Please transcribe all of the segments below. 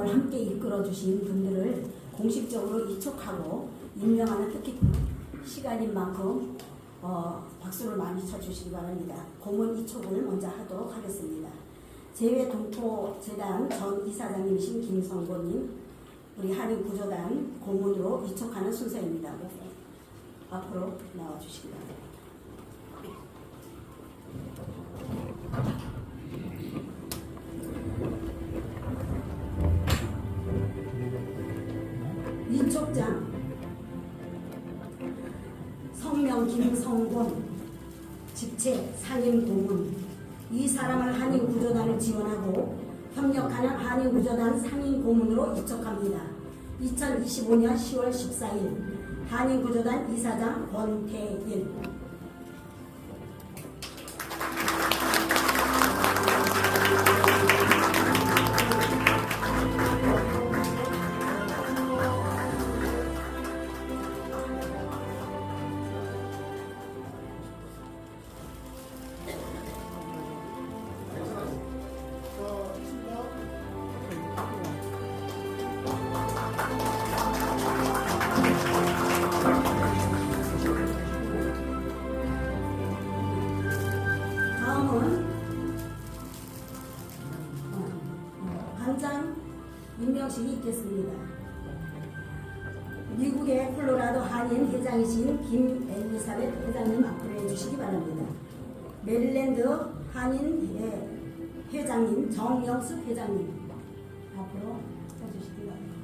운동을 함께 이끌어주신 분들을 공식적으로 이촉하고 임명하는 뜻깊은 시간인 만큼 박수를 많이 쳐주시기 바랍니다. 고문 이촉을 먼저 하도록 하겠습니다. 재외동포재단 전 이사장님이신 김성보님, 우리 한인구조단 고문으로 이촉하는 순서입니다. 앞으로 나와주시기 바랍니다. 이촉장 성명 김성곤, 직책 상임고문. 이 사람을 한인구조단을 지원하고 협력하는 한인구조단 상임고문으로 이촉합니다. 2025년 10월 14일 한인구조단 이사장 권태일. 관장 임명식이 있겠습니다. 미국의 콜로라도 한인 회장이신 김 엘리사벳 회장님 앞으로 해주시기 바랍니다. 메릴랜드 한인 회장님 정영숙 회장님 앞으로 해주시기 바랍니다.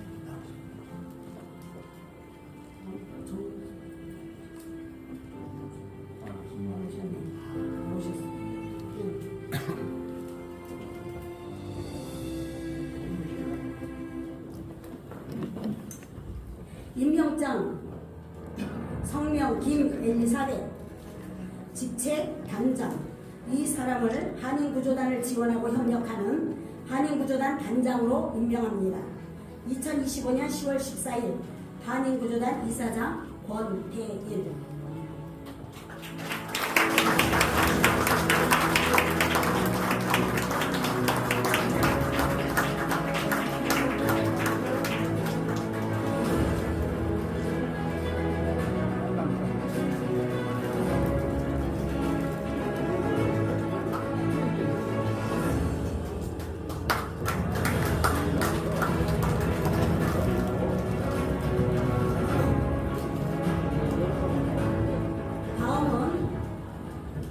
임명장 성명 김엘리사벳, 직책 단장. 이 사람을 한인구조단을 지원하고 협력하는 한인구조단 단장으로 임명합니다. 2025년 10월 14일 한인구조단 이사장 권태일.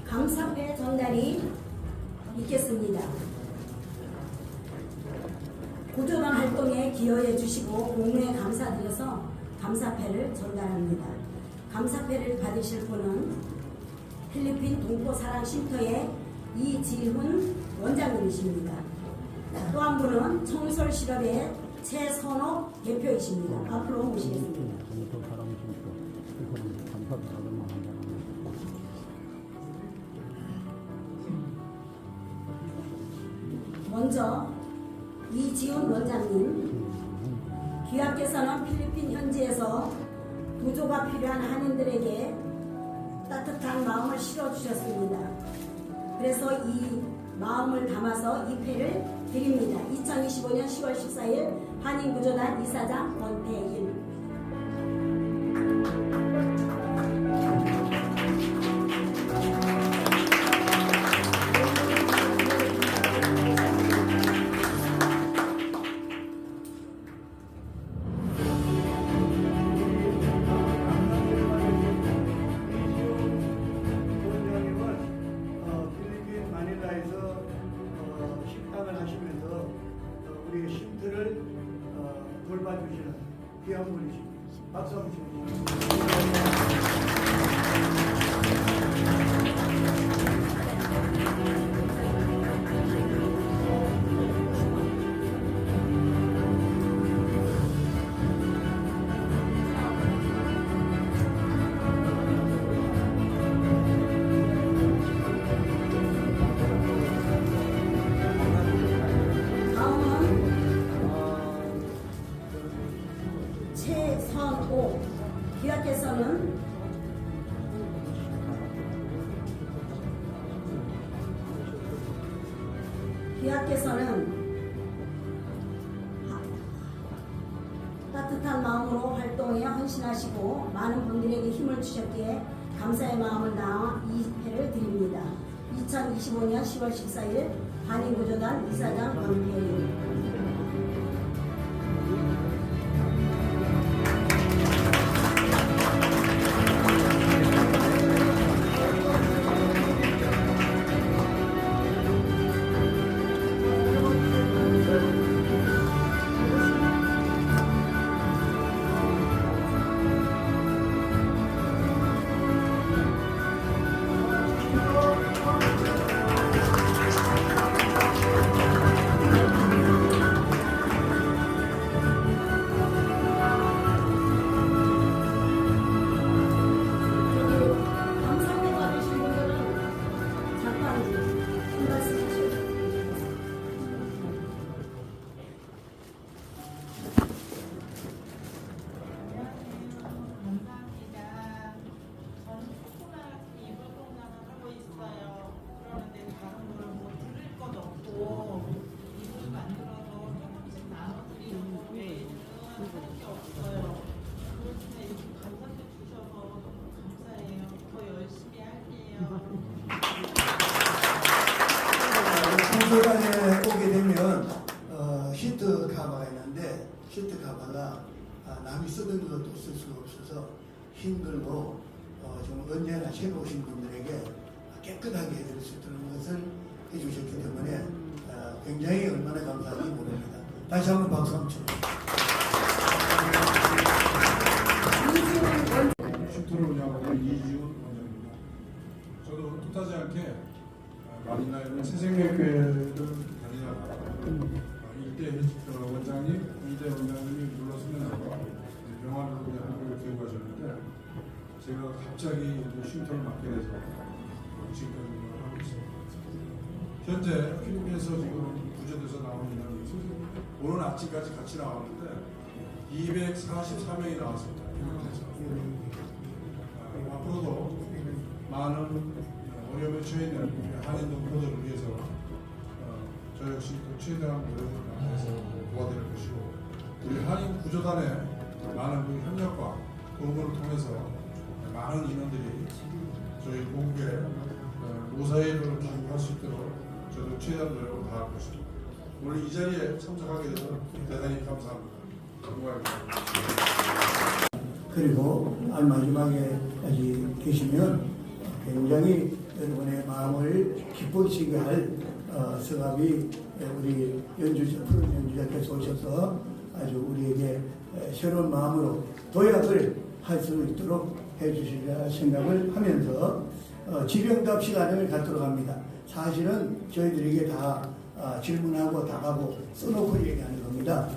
감사패 전달이 있겠습니다. 구조단 활동에 기여해 주시고 공로에 감사드려서 감사패를 전달합니다. 감사패를 받으실 분은 필리핀 동포사랑쉼터의 이지훈 원장님이십니다. 또 한 분은 청솔실업의 최선옥 대표이십니다. 앞으로 모시겠습니다. 먼저 이지훈 원장님, 귀하께서는 필리핀 현지에서 구조가 필요한 한인들에게 따뜻한 마음을 실어주셨습니다. 그래서 이 마음을 담아서 이 패를 드립니다. 2025년 10월 14일 한인구조단 이사장 권태일. 우리 쉼터를 돌봐주시는 귀한 분이십니다. 박수 한번 주십시오. 최선옥 귀하께서는 따뜻한 마음으로 활동에 헌신하시고 많은 분들에게 힘을 주셨기에 감사의 마음을 담아 이 회를 드립니다. 2025년 10월 14일 한인구조단 이사장 권태희. 감사를 받으신 분들은 잠깐 한 말씀 하시죠. 감사합니다. 저는 코로나 이불공장을 하고 있어요. 그러는데 다른 걸 뭐 들을 것 없고 이불 만들어서 조금씩 나눠드리는 거 외에는 하는 게 없어요. 그렇지만 이렇게 감사해 주셔서 너무 감사해요. 더 열심히 할게요. 청소년에 오게 되면 시트 카바가 있는데 시트 카바가 남이 쓰던 것도 쓸 수가 없어서 힘들고 좀 언제나 새로 오신 분들에게 깨끗하게 해드릴 수 있는 것을 해주셨기 때문에 굉장히 얼마나 감사한지 모릅니다. 다시 한번 박수 한번 쳐주세요. 쉼터를 운영하고 이지훈 원장입니다. 저도 뜻하지 않게 마린나에 있는 새생명교회를 다니다가 일대 원장님, 이대 원장님이 물러서면서 병원으로 한국을 들고 가셨는데 제가 갑자기 쉼터를 맡게 돼서 지금까지 운영을 하고 있습니다. 현재 필리핀에서 지금 구조돼서 나오는 인원이 오늘 아침까지 같이 나왔는데 243명이 나왔습니다. 필리핀에서. 앞으로도 많은 어려움에 처해 있는 한인 동포들을 위해서 저 역시 또 최대한 노력을 다해서 도와드릴 것이고 우리 한인 구조단의 많은 그 협력과 도움을 통해서 많은 인원들이 저희 고국에 모사회를 기록할 수 있도록 저도 최대한 노력을 다할 것입니다. 오늘 이 자리에 참석하게 돼서 대단히 감사합니다. 고맙습니다. 그리고 마지막에까지 계시면 굉장히 여러분의 마음을 기쁘시게 할 성함이 우리 푸른 연주자께서 오셔서 아주 우리에게 새로운 마음으로 도약을 할 수 있도록 해주시리라 생각을 하면서 질의응답 시간을 갖도록 합니다. 사실은 저희들에게 다 질문하고 답하고 써놓고 얘기하는 겁니다.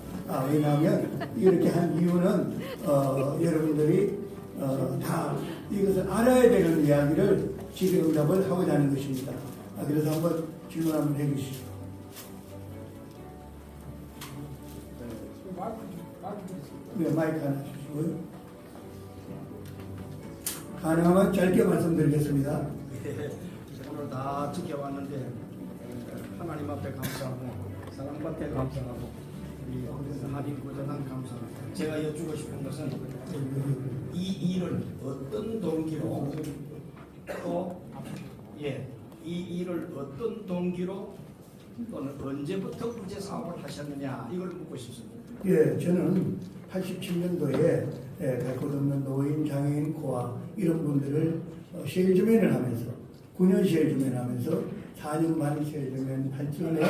왜냐하면 이렇게 한 이유는 여러분들이 다 이것을 알아야 되는 이야기를 질의응답을 하고자 하는 것입니다. 그래서 한번 질문 한번 해주시죠. 네, 마이크 하나 주시고요. 가능하면 짧게 말씀드리겠습니다. 오늘 다 지켜왔는데 하나님 앞에 감사하고 사랑받게 감사하고 우리 한인 구조단 감사합니다. 제가 여쭈고 싶은 것은 이 일을 어떤 동기로 이 일을 어떤 동기로 또는 언제부터 구제 사업을 하셨느냐 이걸 묻고 싶습니다. 예, 저는 87년도에 갈 곳 없는 노인, 장애인, 고아 이런 분들을 쉐일즈맨을 하면서 9년 쉐일즈맨 하면서 4년 반 쉐일즈맨 8년에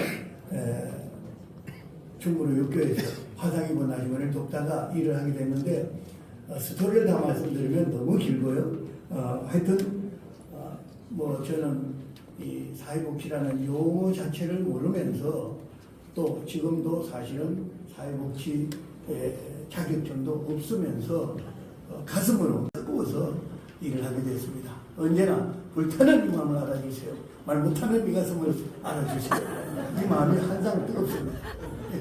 충무로 육교에서 화상 입은 아주머니를 돕다가 일을 하게 됐는데 스토리를 다 말씀드리면 너무 길고요. 하여튼 뭐 저는 이 사회복지라는 용어 자체를 모르면서 또 지금도 사실은 사회복지 자격증도 없으면서 가슴으로 뜨거워서 일을 하게 됐습니다. 언제나 불타는 이 마음을 알아주세요. 말 못하는 이 가슴을 알아주세요. 이 마음이 항상 뜨겁습니다.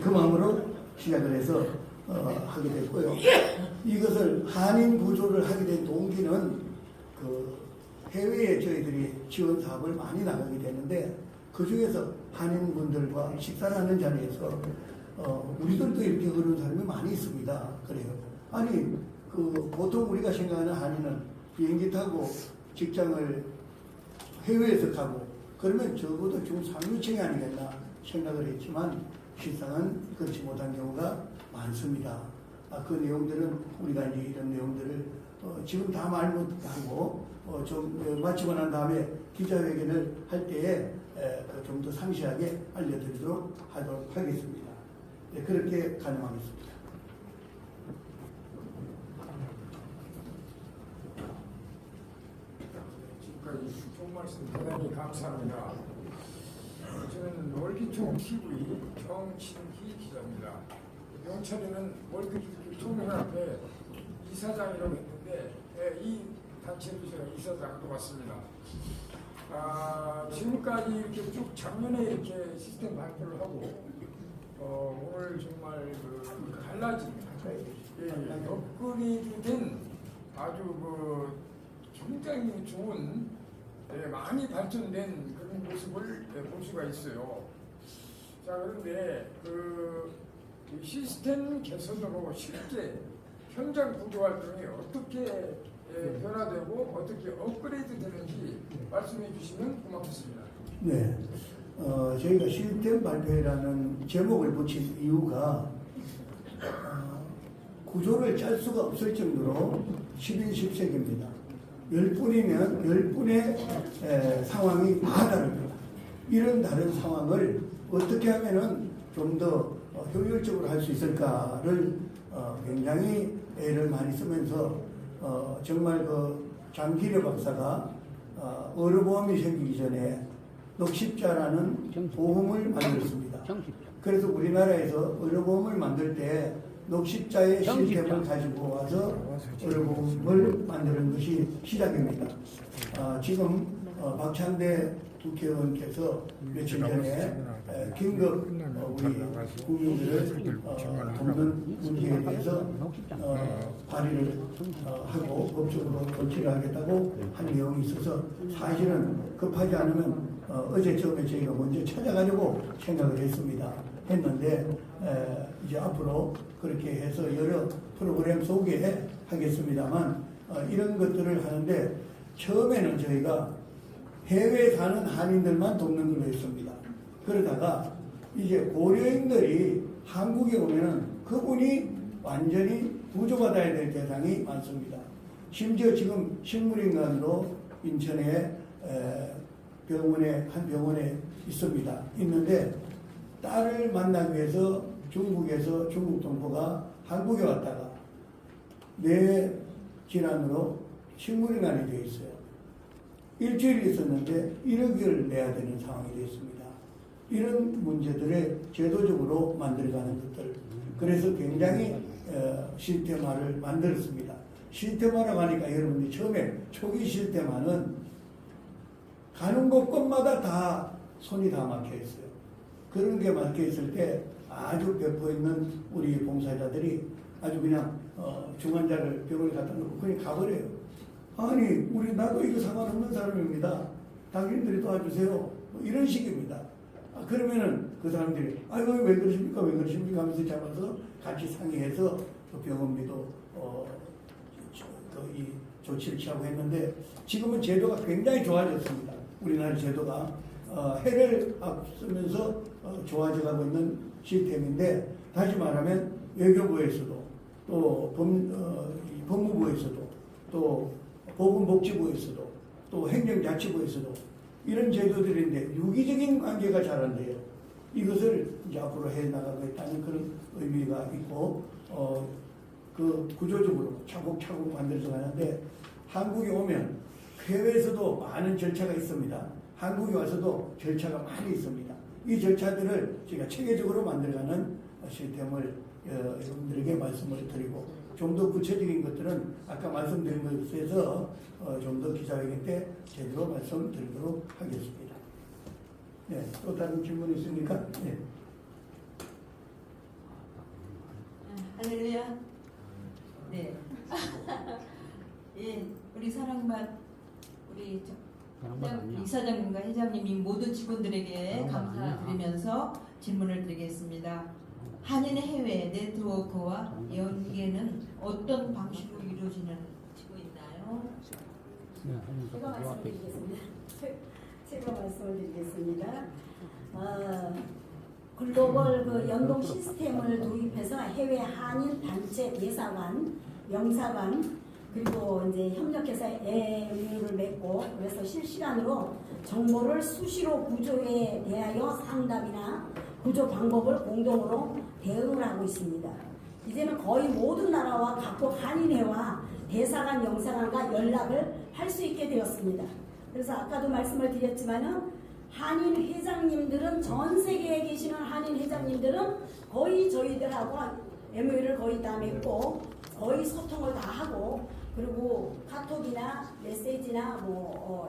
그 마음으로 시작을 해서 하게 됐고요. 이것을 한인 구조를 하게 된 동기는 그 해외에 저희들이 지원 사업을 많이 나가게 되는데 그 중에서 한인분들과 식사를 하는 자리에서 우리들도 이렇게 그런 사람이 많이 있습니다. 그래요. 아니 보통 우리가 생각하는 한인은 비행기 타고 직장을 해외에서 가고 그러면 적어도 중상류층이 아니겠나 생각을 했지만 실상은 그렇지 못한 경우가 많습니다. 그 내용들은 우리가 이제 이런 내용들을 지금 다 말 못하고 좀 마치고 난 다음에 기자회견을 할 때에 좀 더 상세하게 알려드리도록 하도록 하겠습니다. 네, 그렇게 가능하겠습니다. 지금까지 좋은 말씀 대단히 감사합니다. 저는 월기총 TV 정신희 기자입니다. 명철이는 월기총 연합회 이사장이라고 했는데 이 단체도 제가 이사장도 맡습니다. 지금까지 이렇게 쭉 작년에 이렇게 시스템 발표를 하고 오늘 정말 달라진 업그레이드 된 아주 굉장히 좋은 많이 발전된 그런 모습을 볼 수가 있어요. 자, 그런데 이 시스템 개선으로 실제 현장 구조 활동이 어떻게 변화되고 어떻게 업그레이드 되는지 말씀해 주시면 고맙겠습니다. 네, 저희가 시스템 발표회라는 제목을 붙인 이유가 구조를 짤 수가 없을 정도로 11세기입니다. 10분이면 10분의 상황이 다 다릅니다. 이런 다른 상황을 어떻게 하면은 좀 더 효율적으로 할 수 있을까를 굉장히 애를 많이 쓰면서 정말 장기려 박사가 의료보험이 생기기 전에 녹십자라는 보험을 만들었습니다. 그래서 우리나라에서 의료보험을 만들 때 녹십자의 시스템을 가지고 와서 의료보험을 만드는 것이 시작입니다. 지금 박찬대 국회의원께서 며칠 전에 긴급 우리 국민들을 돕는 문제에 대해서 발의를 하고 법적으로 조치를 하겠다고 한 내용이 있어서 사실은 급하지 않으면 어제쯤에 저희가 먼저 찾아가려고 생각을 했는데 이제 앞으로 그렇게 해서 여러 프로그램 소개해 하겠습니다만 이런 것들을 하는데 처음에는 저희가 해외에 사는 한인들만 돕는 걸로 했습니다. 그러다가 이제 고려인들이 한국에 오면은 그분이 완전히 구조받아야 될 대상이 많습니다. 심지어 지금 식물인간으로 인천에 한 병원에 있는데 딸을 만나기 위해서 중국에서 중국 동포가 한국에 왔다가 뇌 질환으로 식물인간이 되어 있어요. 일주일 있었는데 1억을 내야 되는 상황이 되었습니다. 이런 문제들을 제도적으로 만들어가는 것들. 그래서 굉장히 시스템화를 만들었습니다. 시스템화라고 하니까 여러분들이 처음에 초기 시스템화는 가는 곳곳마다 다 손이 다 막혀 있어요. 그런 게 막혀 있을 때 아주 배포 있는 우리 봉사자들이 아주 그냥 중환자를 병원에 갖다 놓고 그냥 가버려요. 아니 나도 이거 상관없는 사람입니다. 당신들이 도와주세요. 뭐 이런 식입니다. 그러면은 그 사람들이 아이고 왜 그러십니까 하면서 잡아서 같이 상의해서 병원비도 이 조치를 취하고 했는데 지금은 제도가 굉장히 좋아졌습니다. 우리나라 제도가 해를 앞서면서 좋아져가고 있는 시스템인데 다시 말하면 외교부에서도 또 법무부에서도 또 보건복지부에서도 또 행정자치부에서도 이런 제도들인데 유기적인 관계가 잘 안 돼요. 이것을 이제 앞으로 해나가고 있다는 그런 의미가 있고 그 구조적으로 차곡차곡 만들어져 가는데 한국에 오면 해외에서도 많은 절차가 있습니다. 한국에 와서도 절차가 많이 있습니다. 이 절차들을 제가 체계적으로 만들어가는 시스템을 여러분들에게 말씀을 드리고 좀 더 구체적인 것들은 아까 말씀드린 것에서 좀 더 기자회견 때 제대로 말씀드리도록 하겠습니다. 네, 또 다른 질문 있습니까? 네. 할렐루야. 네. 예, 우리 사랑받 우리 이사장님과 회장님이 모든 직원들에게 감사드리면서 질문을 드리겠습니다. 한인 해외 네트워크와 연계는 어떤 방식으로 이루어지고 있나요? 제가 말씀드리겠습니다. 제가 말씀을 드리겠습니다. 글로벌 그 연동 시스템을 도입해서 해외 한인 단체 대사관, 영사관 그리고 이제 협력해서 MOU를 맺고 그래서 실시간으로 정보를 수시로 구조에 대하여 상담이나 구조 방법을 공동으로 대응을 하고 있습니다. 이제는 거의 모든 나라와 각국 한인회와 대사관, 영사관과 연락을 할 수 있게 되었습니다. 그래서 아까도 말씀을 드렸지만은 한인 회장님들은 전 세계에 계시는 한인 회장님들은 거의 저희들하고 MOU를 거의 다 맺고 거의 소통을 다 하고 그리고 카톡이나 메시지나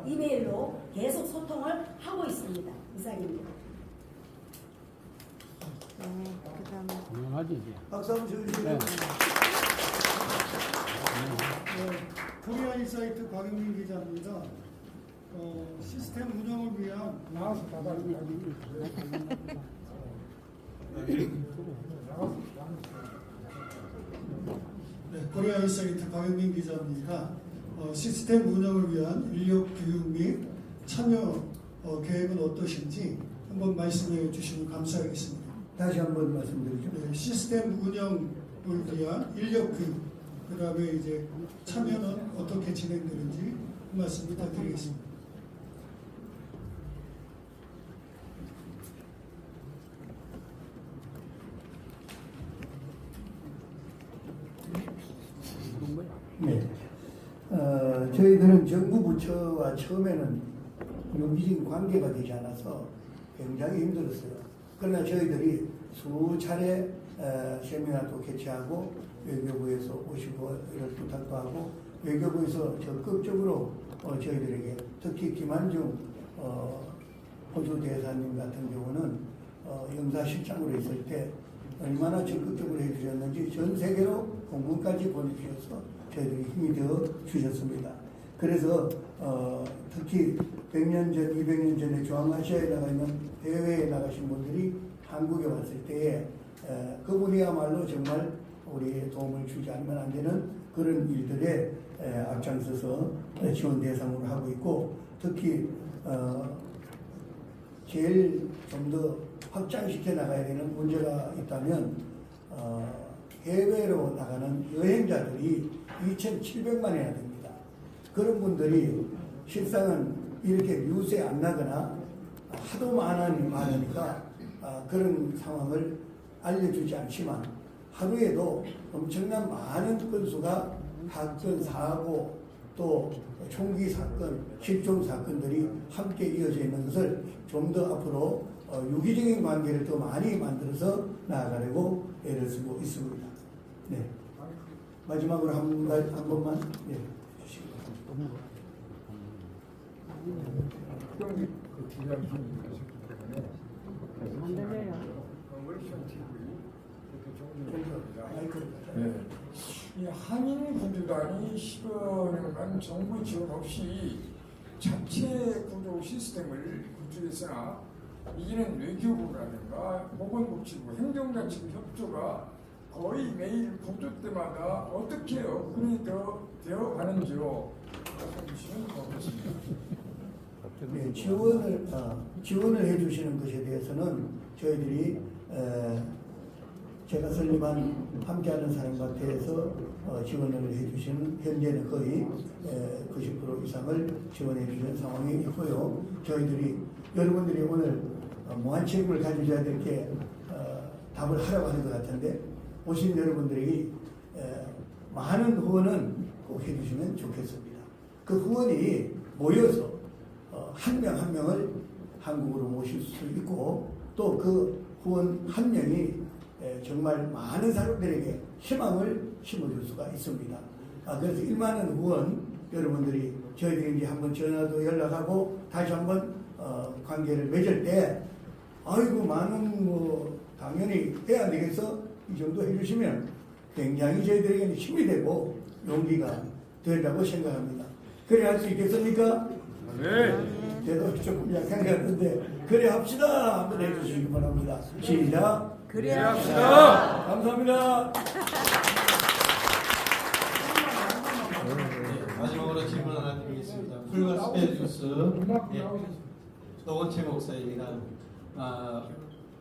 이메일로 계속 소통을 하고 있습니다. 이상입니다. 당연하지 이제. 박수 한번 쳐주시고요. 네. 코리아 인사이트 곽영민 기자입니다. 시스템 운영을 위한 나와서 받아. 네, 코리아 인사이트 곽영민 기자입니다. 시스템 운영을 위한 인력 교육 및 참여 계획은 어떠신지 한번 말씀해 주시면 감사하겠습니다. 다시 한번 말씀드리죠. 네, 시스템 운영을 위한 인력 교육, 그 다음에 이제 참여는 어떻게 진행되는지 그 말씀 부탁드리겠습니다. 네. 저희들은 정부 부처와 처음에는 유기적인 관계가 되지 않아서 굉장히 힘들었어요. 그러나 저희들이 수차례 세미나도 개최하고 외교부에서 오시고 이런 부탁도 하고 외교부에서 적극적으로 저희들에게 특히 김한중 호주 대사님 같은 경우는 영사실장으로 있을 때 얼마나 적극적으로 해주셨는지 전 세계로 공문까지 보내주셔서 저희들이 힘이 되어 주셨습니다. 그래서 특히 100년 전, 200년 전에 중앙아시아에 나가 있는 해외에 나가신 분들이 한국에 왔을 때에 그분이야말로 정말 우리의 도움을 주지 않으면 안 되는 그런 일들에 앞장서서 지원 대상으로 하고 있고 특히 제일 좀 더 확장시켜 나가야 되는 문제가 있다면 해외로 나가는 여행자들이 2,700만이나 됩니다. 그런 분들이 실상은 이렇게 뉴스에 안 나거나 하도 많으니까 그런 상황을 알려주지 않지만 하루에도 엄청난 많은 건수가 사건, 사고, 또 총기 사건, 실종 사건들이 함께 이어져 있는 것을 좀 더 앞으로 유기적인 관계를 더 많이 만들어서 나아가려고 애를 쓰고 있습니다. 네. 마지막으로 한 번만 주시기 바랍니다. 경기 그 기자님 하셨기 때문에 월션 TV 이렇게 정리합니다. 네. 이 한인 구조단이 10여 년간 정부 지원 없이 자체 구조 시스템을 구축했으나 이제는 외교부라든가 보건복지부, 행정자치부 협조가 거의 매일 보도 때마다 어떻게 업그레이드 되어 가는지요. 말씀해주시면 고맙겠습니다. 네, 지원을 해주시는 것에 대해서는 저희들이 제가 설립한 함께하는 사람밭에서 지원을 해주시는 현재는 거의 90% 이상을 지원해 주시는 상황이 있고요. 저희들이 여러분들이 오늘 무한 책임을 가지셔야 될 게 답을 하라고 하는 것 같은데 오신 여러분들이 많은 후원은 꼭 해주시면 좋겠습니다. 그 후원이 모여서 한 명 한 명을 한국으로 모실 수 있고 또 그 후원 한 명이 정말 많은 사람들에게 희망을 심어줄 수가 있습니다. 그래서 1만원 후원 여러분들이 저희들이 이제 한번 전화도 연락하고 다시 한번 관계를 맺을 때 아이고 많은 당연히 해야 되겠어 이 정도 해주시면 굉장히 저희들에게는 힘이 되고 용기가 된다고 생각합니다. 그래 할 수 있겠습니까? 네. 저도 조금 약한 것 같은데 그래 합시다 한번 해주시기 바랍니다. 시작. 그래 합시다. 감사합니다. 마지막으로 질문 하나 드리겠습니다. 풀걸스펠 뉴스 노건채 목사입니다.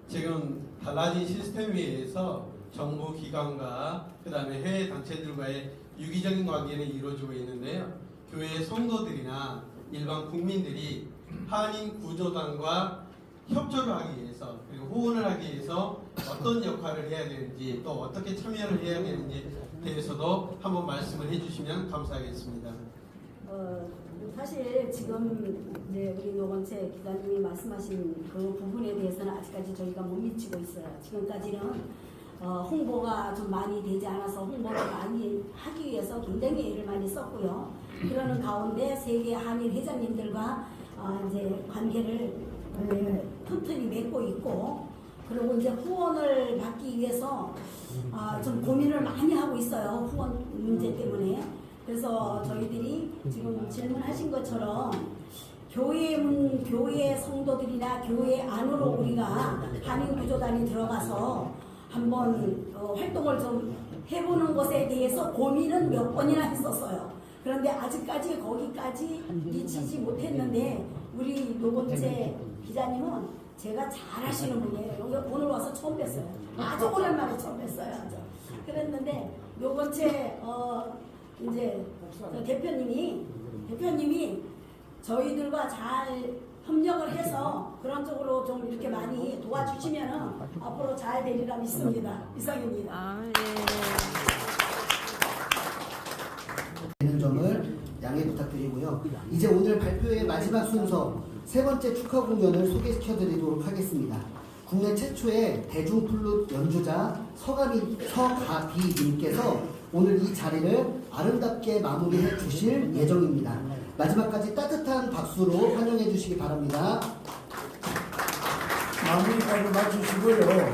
지금 달라진 시스템 위에서 정부 기관과 그다음에 해외 단체들과의 유기적인 관계는 이루어지고 있는데요. 교회 성도들이나 일반 국민들이 한인 구조단과 협조를 하기 위해서 그리고 호언을 하기 위해서 어떤 역할을 해야 되는지 또 어떻게 참여를 해야 되는지 대해서도 한번 말씀을 해주시면 감사하겠습니다. 사실 지금 이제 우리 노건채 기자님이 말씀하신 그 부분에 대해서는 아직까지 저희가 못 미치고 있어요. 지금까지는 홍보가 좀 많이 되지 않아서 홍보를 많이 하기 위해서 굉장히 애를 많이 썼고요. 그러는 가운데 세계 한일 회장님들과 이제 관계를 튼튼히 맺고 있고, 그리고 이제 후원을 받기 위해서 좀 고민을 많이 하고 있어요. 후원 문제 때문에. 그래서 저희들이 지금 질문하신 것처럼 교회 성도들이나 교회 안으로 우리가 한인 구조단이 들어가서 한번 활동을 좀 해보는 것에 대해서 고민은 몇 번이나 했었어요. 그런데 아직까지 거기까지 미치지 못했는데 우리 노건채 기자님은 제가 잘 하시는 분이에요. 여기 오늘 와서 처음 뵀어요. 아주 오랜만에 처음 뵀어요. 그랬는데 노건채 이제 대표님이 저희들과 잘 협력을 해서 그런 쪽으로 좀 이렇게 많이 도와주시면 앞으로 잘 되리라 믿습니다. 이상입니다. 되는 점을 양해 부탁드리고요. 이제 오늘 발표의 마지막 순서 세 번째 축하 공연을 소개시켜드리도록 하겠습니다. 국내 최초의 대중플룻 연주자 서가비님께서 오늘 이 자리를 아름답게 마무리해 주실 예정입니다. 마지막까지 따뜻한 박수로 환영해 주시기 바랍니다. 마무리까지 마치시고요.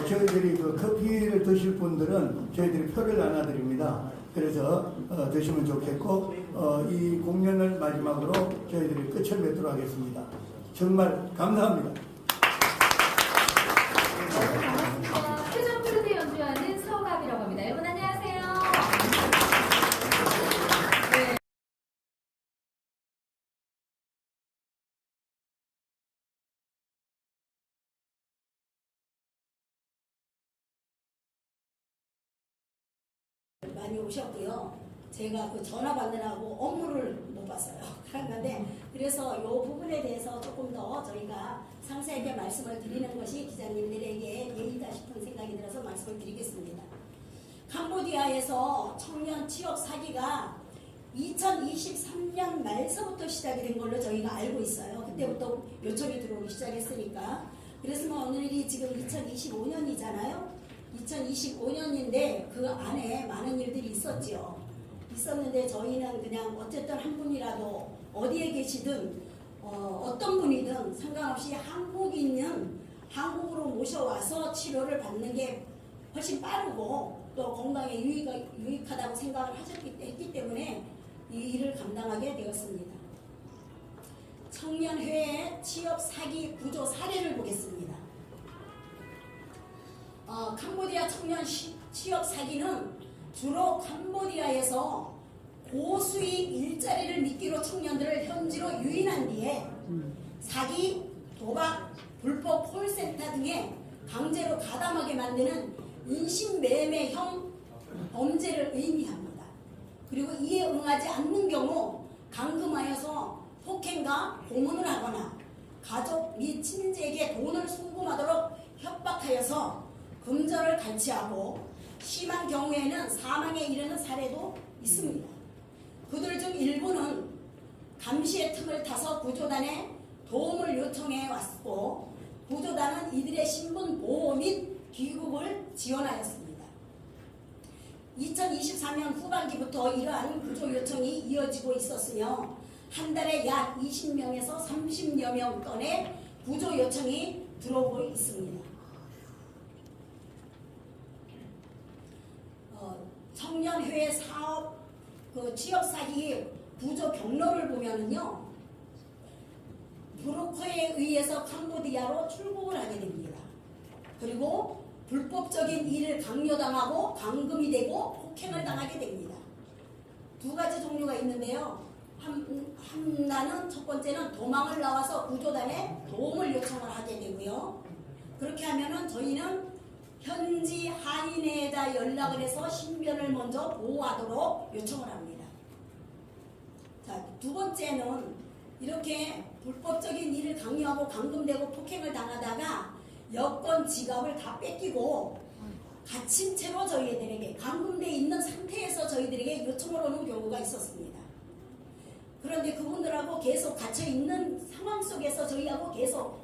저희들이 그 커피를 드실 분들은 저희들이 표를 나눠드립니다. 그래서 드시면 좋겠고 이 공연을 마지막으로 저희들이 끝을 맺도록 하겠습니다. 정말 감사합니다. 표정 플루트 연주하는 서가비라고 합니다. 여러분 안녕하세요. 네. 많이 오셨고요. 제가 그 전화 받느라고 업무를 못 봤어요. 그런데 그래서 이 부분에 대해서 조금 더 저희가 상세하게 말씀을 드리는 것이 기자님들에게 예의다 싶은 생각이 들어서 말씀을 드리겠습니다. 캄보디아에서 청년 취업 사기가 2023년 말서부터 시작이 된 걸로 저희가 알고 있어요. 그때부터 요청이 들어오기 시작했으니까. 그래서 뭐 오늘이 지금 2025년이잖아요. 2025년인데 그 안에 많은 일들이 있었는데 저희는 그냥 어쨌든 한 분이라도 어디에 계시든 어떤 분이든 상관없이 한국에 있는 한국으로 모셔와서 치료를 받는 게 훨씬 빠르고 또 건강에 유익하다고 생각을 했기 때문에 이 일을 감당하게 되었습니다. 청년회의 취업 사기 구조 사례를 보겠습니다. 캄보디아 청년 취업 사기는 주로 캄보디아에서 고수익 일자리를 미끼로 청년들을 현지로 유인한 뒤에 사기, 도박, 불법 콜센터 등에 강제로 가담하게 만드는 인신매매형 범죄를 의미합니다. 그리고 이에 응하지 않는 경우 감금하여서 폭행과 고문을 하거나 가족 및 친지에게 돈을 송금하도록 협박하여서 금전을 갈취하고 심한 경우에는 사망에 이르는 사례도 있습니다. 그들 중 일부는 감시의 틈을 타서 구조단에 도움을 요청해 왔고 구조단은 이들의 신분 보호 및 귀국을 지원하였습니다. 2024년 후반기부터 이러한 구조 요청이 이어지고 있었으며 한 달에 약 20명에서 30여 명 건의 구조 요청이 들어오고 있습니다. 청년회의 사업 취업 사기 구조 경로를 보면은요, 브로커에 의해서 캄보디아로 출국을 하게 됩니다. 그리고 불법적인 일을 강요당하고 감금이 되고 폭행을 당하게 됩니다. 두 가지 종류가 있는데요. 하나는 첫 번째는 도망을 나와서 구조단에 도움을 요청을 하게 되고요. 그렇게 하면은 저희는 현지 한인회에다 연락을 해서 신변을 먼저 보호하도록 요청을 합니다. 자, 두 번째는 이렇게 불법적인 일을 강요하고 감금되고 폭행을 당하다가 여권 지갑을 다 뺏기고 갇힌 채로 저희들에게 감금되어 있는 상태에서 저희들에게 요청을 오는 경우가 있었습니다. 그런데 그분들하고 계속 갇혀 있는 상황 속에서 저희하고 계속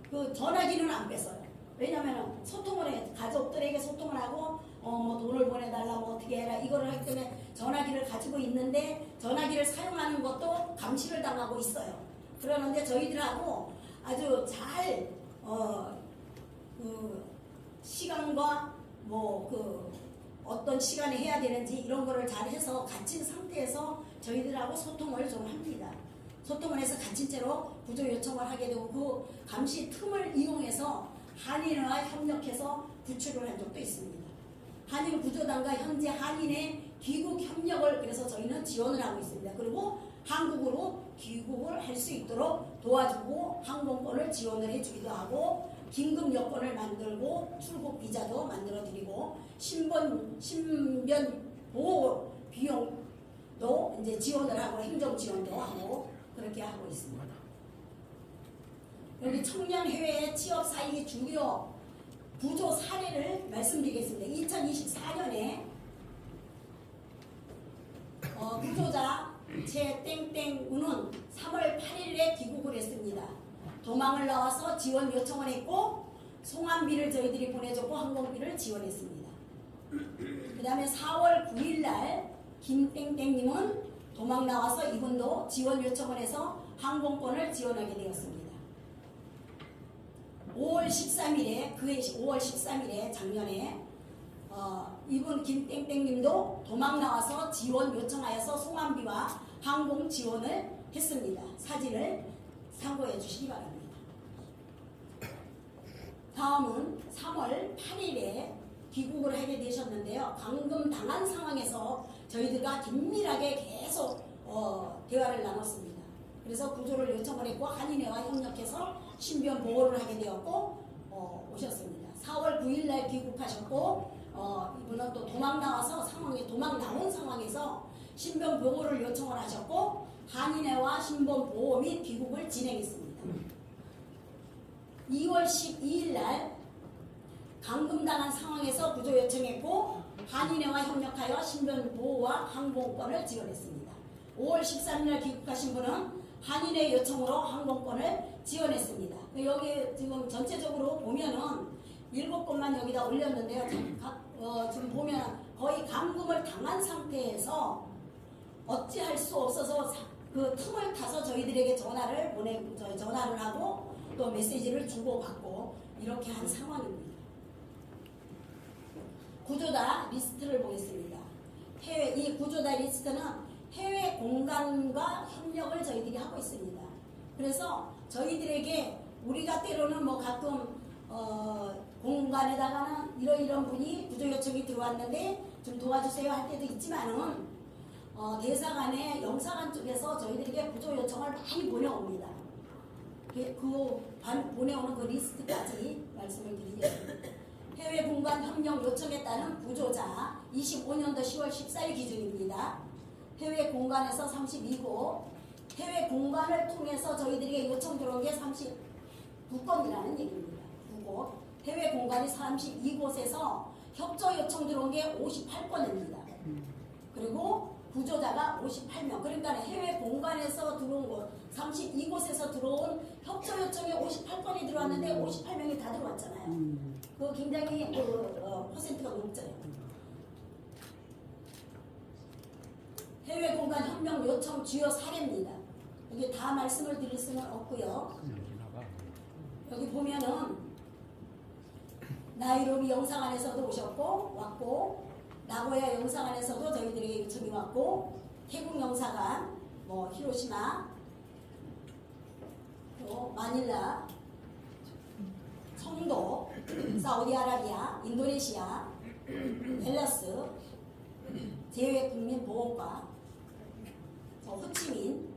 그 전화기는 안 뺐어요. 왜냐하면 소통을 해, 가족들에게 소통을 하고 뭐 돈을 보내달라 뭐 어떻게 해라 이거를 하기 때문에 전화기를 가지고 있는데 전화기를 사용하는 것도 감시를 당하고 있어요. 그러는데 저희들하고 아주 잘 그 시간과 뭐 그 어떤 시간에 해야 되는지 이런 거를 잘 해서 갇힌 상태에서 저희들하고 소통을 좀 합니다. 소통을 해서 갇힌 채로 구조 요청을 하게 되고 그 감시 틈을 이용해서 한인회와 협력해서 구출을 한 적도 있습니다. 한인 구조단과 현재 한인의 귀국 협력을 그래서 저희는 지원을 하고 있습니다. 그리고 한국으로 귀국을 할 수 있도록 도와주고 항공권을 지원을 해주기도 하고 긴급 여권을 만들고 출국 비자도 만들어드리고 신변 보호 비용도 이제 지원을 하고 행정 지원도 하고 그렇게 하고 있습니다. 여기 청년 해외 취업 사익의 주요 구조 사례를 말씀드리겠습니다. 2024년에 구조자 최땡땡우는 3월 8일에 귀국을 했습니다. 도망을 나와서 지원 요청을 했고 송환비를 저희들이 보내줬고 항공비를 지원했습니다. 그 다음에 4월 9일날 김땡땡님은 도망 나와서 이분도 지원 요청을 해서 항공권을 지원하게 되었습니다. 5월 13일에 작년에 이분 김땡땡님도 도망 나와서 지원 요청하여서 송환비와 항공 지원을 했습니다. 사진을 참고해 주시기 바랍니다. 다음은 3월 8일에 귀국을 하게 되셨는데요. 감금 당한 상황에서 저희들과 긴밀하게 계속 대화를 나눴습니다. 그래서 구조를 요청을 했고 한인회와 협력해서 신변 보호를 하게 되었고 오셨습니다. 4월 9일날 귀국하셨고 이분은 또 도망 나온 상황에서 신변 보호를 요청을 하셨고 한인회와 신변 보호 및 귀국을 진행했습니다. 2월 12일날 감금당한 상황에서 구조 요청했고 한인회와 협력하여 신변 보호와 항공권을 지원했습니다. 5월 13일날 귀국하신 분은 한인회 요청으로 항공권을 지원했습니다. 여기 지금 전체적으로 보면은 7곳만 여기다 올렸는데요. 지금 보면 거의 감금을 당한 상태에서 어찌할 수 없어서 그 틈을 타서 저희들에게 전화를 하고 또 메시지를 주고받고 이렇게 한 상황입니다. 구조자 리스트를 보겠습니다. 이 구조자 리스트는 해외 공간과 협력을 저희들이 하고 있습니다. 그래서 저희들에게 우리가 때로는 뭐 가끔 공간에다가는 이런 분이 구조 요청이 들어왔는데 좀 도와주세요 할 때도 있지만은 대사관의 영사관 쪽에서 저희들에게 구조 요청을 많이 보내옵니다. 보내오는 그 리스트까지 말씀을 드리겠습니다. 해외 공간 협력 요청에 따른 구조자 25년도 10월 14일 기준입니다. 해외 공간에서 32곳, 해외 공간을 통해서 저희들에게 요청 들어온 게 39건이라는 얘기입니다. 9곳, 해외 공간이 32곳에서 협조 요청 들어온 게 58건입니다. 그리고 구조자가 58명. 그러니까 해외 공간에서 들어온 곳, 32곳에서 들어온 협조 요청이 58건이 들어왔는데 58명이 다 들어왔잖아요. 그거 굉장히 퍼센트가 높잖아요. 해외 공간 협력 요청 주요 사례입니다. 여기 다 말씀을 드릴 수는 없고요. 여기 보면은 나이로비 영사관에서도 오셨고 왔고 나고야 영사관에서도 저희들에게 요청이 왔고 태국 영사관, 히로시마, 또 마닐라, 청도, 사우디아라비아, 인도네시아, 벨라스, 제외국민보호과, 호치민,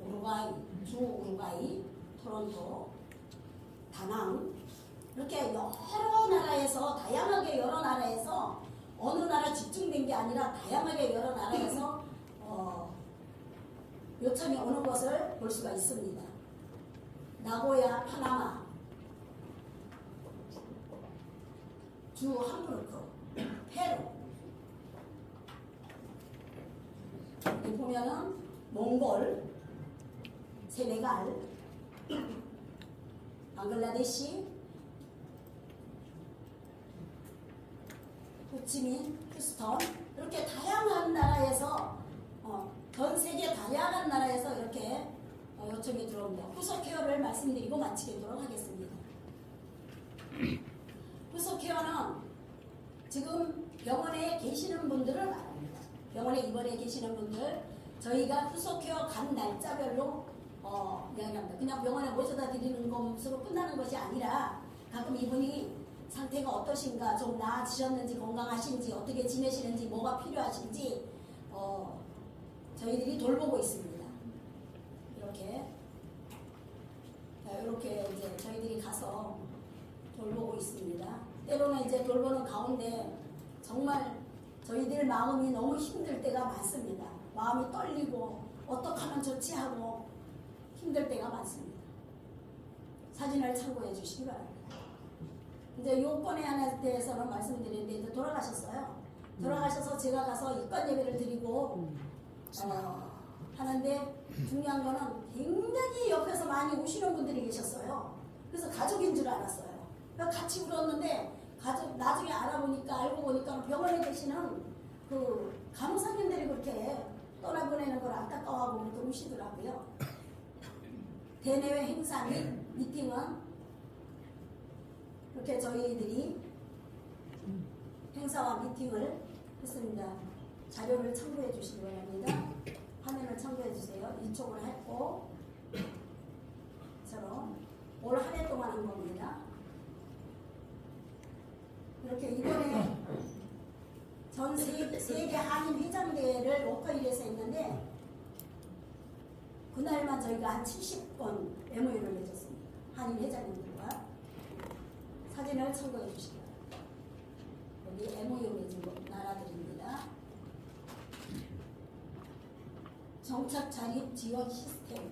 우루과이, 중우루과이, 토론토, 다낭, 이렇게 여러 나라에서 다양하게 여러 나라에서 어느 나라 집중된 게 아니라 다양하게 여러 나라에서 요청이 오는 것을 볼 수가 있습니다. 나고야, 파나마, 주 함부르크, 페루. 여기 보면은 몽골, 세네갈, 방글라데시, 호치민, 휴스턴, 이렇게 다양한 나라에서 전 세계 다양한 나라에서 이렇게 요청이 들어옵니다. 후속 케어를 말씀드리고 마치도록 하겠습니다. 후속 케어는 지금 병원에 계시는 분들을 말합니다. 병원에 입원해 계시는 분들, 저희가 후속 케어 간 날짜별로 이야기합니다. 그냥 병원에 모셔다 드리는 것으로 끝나는 것이 아니라 가끔 이분이 상태가 어떠신가, 좀 나아지셨는지, 건강하신지, 어떻게 지내시는지, 뭐가 필요하신지 저희들이 돌보고 있습니다. 이렇게 이제 저희들이 가서 돌보고 있습니다. 때로는 이제 돌보는 가운데 정말 저희들 마음이 너무 힘들 때가 많습니다. 마음이 떨리고 어떻게 하면 좋지 하고 힘들 때가 많습니다. 사진을 참고해 주시기 바랍니다. 이제 요건에 하나 대해서는 말씀드리는데 이제 돌아가셨어요. 돌아가셔서 제가 가서 입관 예배를 드리고 하는데 중요한 거는 굉장히 옆에서 많이 우시는 분들이 계셨어요. 그래서 가족인 줄 알았어요. 그러니까 같이 울었는데 나중에 알고 보니까 병원에 계시는 그 간호사님들이 그렇게 떠나보내는 걸 안타까워하고 그렇게 우시더라고요. 대내외 행사 및 미팅은 이렇게 저희들이 행사와 미팅을 했습니다. 자료를 참고해 주시기 바랍니다. 화면을 참고해 주세요. 이쪽으로 했고 저런 올 한 해 동안 한 겁니다. 이렇게 이번에 전 세계 한인 회장대회를 워커힐에서 했는데 그날만 저희가 한 70건 MOU를 맺었습니다. 한인 회장님들과 사진을 참고해 주시기 바랍니다. 여기 MOU 맺은 나라들입니다. 정착 자립 지원 시스템.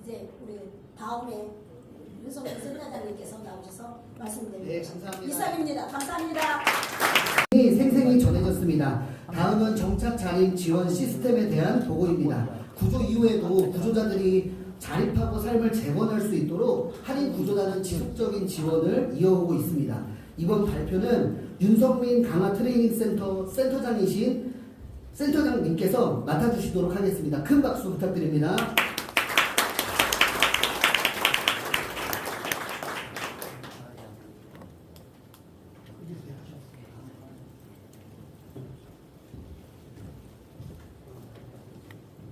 이제 우리 다음에 윤석열 센터장님께서 나오셔서 말씀드립니다. 네, 감사합니다. 이상입니다. 감사합니다. 생생히 전해졌습니다. 다음은 정착 자립 지원 시스템에 대한 보고입니다. 구조 이후에도 구조자들이 자립하고 삶을 재건할 수 있도록 한인 구조단은 지속적인 지원을 이어오고 있습니다. 이번 발표는 윤성민 강화 트레이닝 센터 센터장님께서 맡아주시도록 하겠습니다. 큰 박수 부탁드립니다.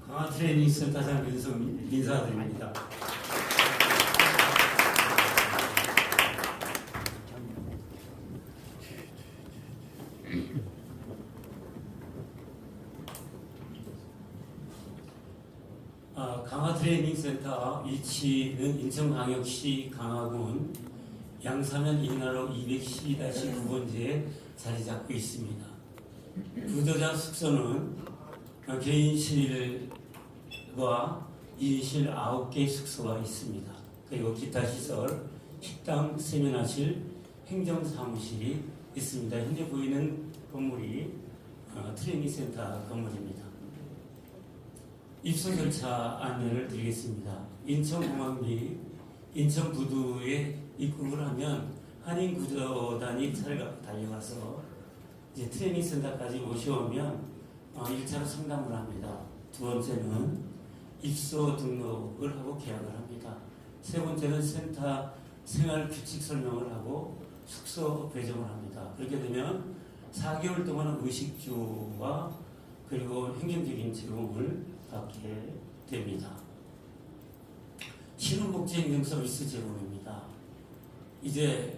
강화 트레이닝 센터장 윤성민 인사드립니다. 강화 트레이닝 센터 위치는 인천광역시 강화군 양사면 인하로 212-9번지에 자리 잡고 있습니다. 구조자 숙소는 개인실과 2인실 9개 숙소가 있습니다. 그리고 기타 시설, 식당, 세면화실, 행정사무실이 있습니다. 현재 보이는 건물이 트레이닝 센터 건물입니다. 입소 절차 안내를 드리겠습니다. 인천공항 및 인천부두에 입국을 하면 한인 구조단이 차를 갖고 달려가서 이제 트레이닝 센터까지 오시오면 1차로 상담을 합니다. 두 번째는 입소 등록을 하고 계약을 합니다. 세 번째는 센터 생활 규칙 설명을 하고 숙소 배정을 합니다. 그렇게 되면 4개월 동안 의식주와 그리고 행정적인 제공을 받게 됩니다. 신혼복지행정서비스 제공입니다. 이제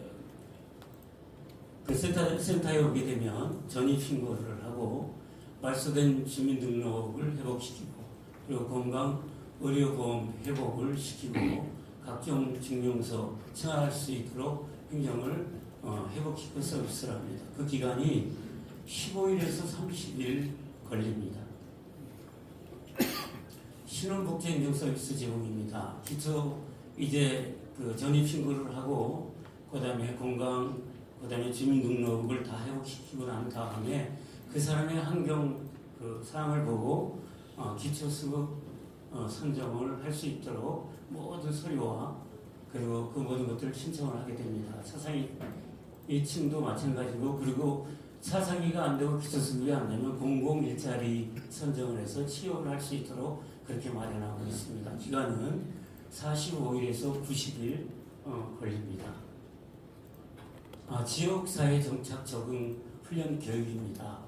그 센터에 오게 되면 전입 신고를 하고 말소된 주민등록을 회복시키고 그리고 건강 의료보험 회복을 시키고 각종 증명서 청할 수 있도록 행정을 회복시키는 서비스를 합니다. 그 기간이 15일에서 30일 걸립니다. 신혼복지행정 서비스 제공입니다. 기초 이제 그 전입 신고를 하고 그다음에 건강 그다음에 주민등록을 다 회복시키고 난 다음에 그 사람의 환경 그 사항을 보고 기초수급 선정을 할 수 있도록 모든 서류와 그리고 그 모든 것들을 신청을 하게 됩니다. 차상위 2층도 마찬가지고 그리고 차상위가 안 되고 기초수급이 안 되면 공공 일자리 선정을 해서 취업을 할 수 있도록 그렇게 마련하고 있습니다. 기간은 45일에서 90일 걸립니다. 지역사회 정착 적응 훈련 교육입니다.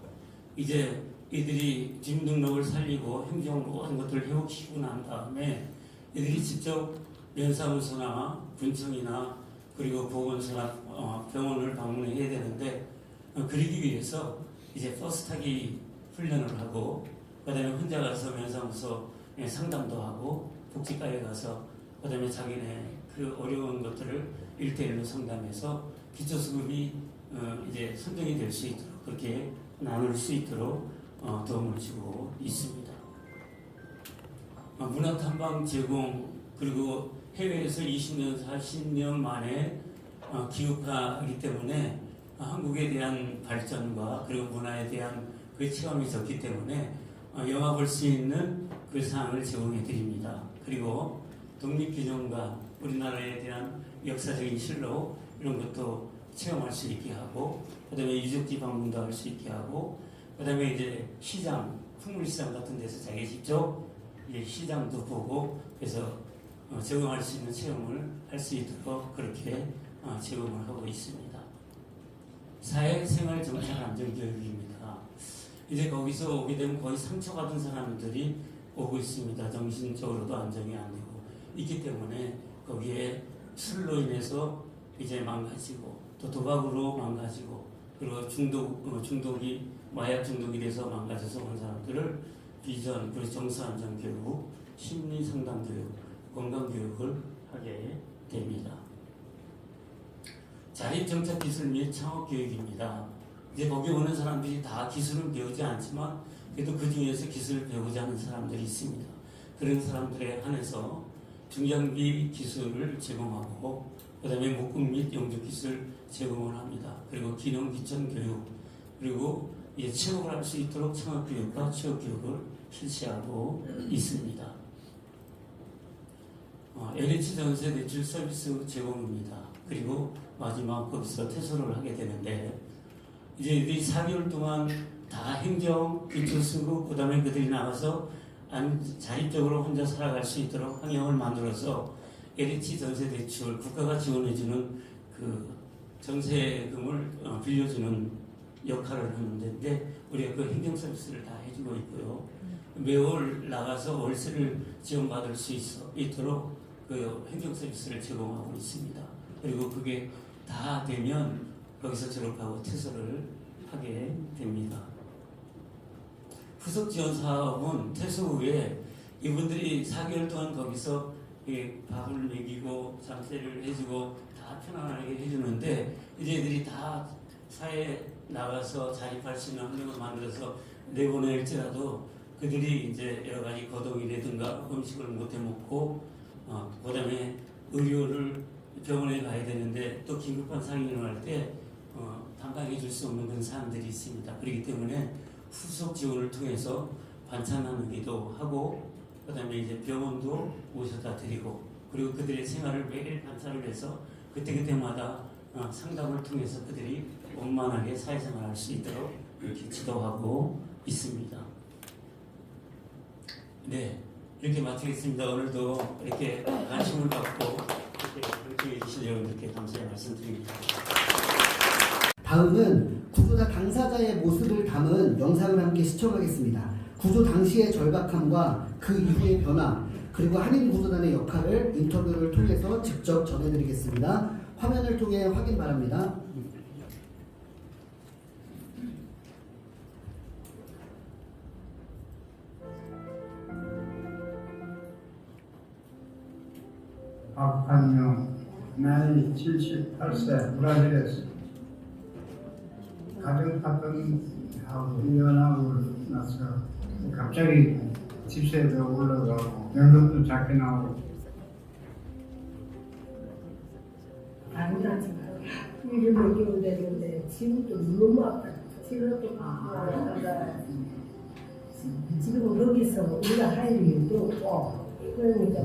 이제 이들이 주민등록을 살리고 행정 모든 것들을 회복시키고 난 다음에 이들이 직접 면사무소나 군청이나 그리고 보건소나 병원을 방문해야 되는데 그러기 위해서 이제 버스 타기 훈련을 하고 그다음에 혼자 가서 면사무소 상담도 하고 복지과에 가서 그다음에 자기네 그 어려운 것들을 1대1로 상담해서 기초수급이 이제 선정이 될 수 있도록 그렇게 나눌 수 있도록 도움을 주고 있습니다. 문화탐방 제공 그리고 해외에서 20년, 40년 만에 귀국하기 때문에 한국에 대한 발전과 그리고 문화에 대한 그 체험이 적기 때문에 영화 볼 수 있는 그 사항을 제공해 드립니다. 그리고 독립기념관, 우리나라에 대한 역사적인 실록 이런 것도 체험할 수 있게 하고 그다음에 유적지 방문도 할 수 있게 하고 그다음에 이제 시장, 풍물시장 같은 데서 자기 직접 이제 시장도 보고 그래서 제공할 수 있는 체험을 할 수 있도록 그렇게 제공을 하고 있습니다. 사회생활 정착 안전교육입니다. 이제 거기서 오게 되면 거의 상처받은 사람들이 오고 있습니다. 정신적으로도 안정이 안 되고 있기 때문에 거기에 술로 인해서 이제 망가지고 또 도박으로 망가지고 그리고 중독이 마약 중독이 돼서 망가져서 온 사람들을 비전 그리고 정서안전교육, 심리상담교육, 건강교육을 하게 됩니다. 자립정착기술 및 창업교육입니다. 이제 거기 오는 사람들이 다 기술을 배우지 않지만 그래도 그 중에서 기술을 배우자 하는 사람들이 있습니다. 그런 사람들에 한해서 중장비 기술을 제공하고 그 다음에 목금 및 영주 기술 제공을 합니다. 그리고 기능 기천 교육 그리고 이제 취업을 할 수 있도록 창업교육과 취업교육을 실시하고 있습니다. LH 전세 대출 서비스 제공입니다. 그리고 마지막 거기서 퇴소를 하게 되는데 이제 이들이 4개월 동안 다 행정, 기초수급, 그 다음에 그들이 나가서 자립적으로 혼자 살아갈 수 있도록 환경을 만들어서 LH 전세 대출 국가가 지원해주는 그 전세금을 빌려주는 역할을 하는데 우리가 그 행정 서비스를 다 해주고 있고요. 매월 나가서 월세를 지원받을 수 있도록 그 행정 서비스를 제공하고 있습니다. 그리고 그게 다 되면 거기서 졸업하고 퇴소를 하게 됩니다. 후속 지원 사업은 퇴소 후에 이분들이 4개월 동안 거기서 밥을 먹이고 잠세를 해주고 다 편안하게 해주는데 이제 애들이 다 사회에 나가서 자립할 수 있는 환경을 만들어서 내보낼지라도 그들이 이제 여러 가지 거동이라든가 음식을 못 해먹고 그 다음에 의료를 병원에 가야 되는데 또 긴급한 상황이 일어날 때 담당해 줄 수 없는 그런 사람들이 있습니다. 그렇기 때문에 후속 지원을 통해서 반찬 나누기도 하고 그 다음에 이제 병원도 모셔다 드리고 그리고 그들의 생활을 매일 관찰을 해서 그때그때마다 상담을 통해서 그들이 원만하게 사회생활을 할 수 있도록 이렇게 지도하고 있습니다. 네, 이렇게 마치겠습니다. 오늘도 이렇게 관심을 갖고 이렇게 해주신 여러분들께 감사의 말씀드립니다. 다음은 구조자 당사자의 모습을 담은 영상을 함께 시청하겠습니다. 구조 당시의 절박함과 그 이후의 변화, 그리고 한인구조단의 역할을 인터뷰를 통해서 직접 전해드리겠습니다. 화면을 통해 확인 바랍니다. 박한영, 나이 78세, 브라질에서 가정파트너하고 이혼하고 나서 갑자기 집세도 올라가고 연금도 작게 나오고 당연하지. 일을 먹이면 되는데 지금도 너무 아파. 지금도 지금 여기서 우리가 할 일도 없고 그러니까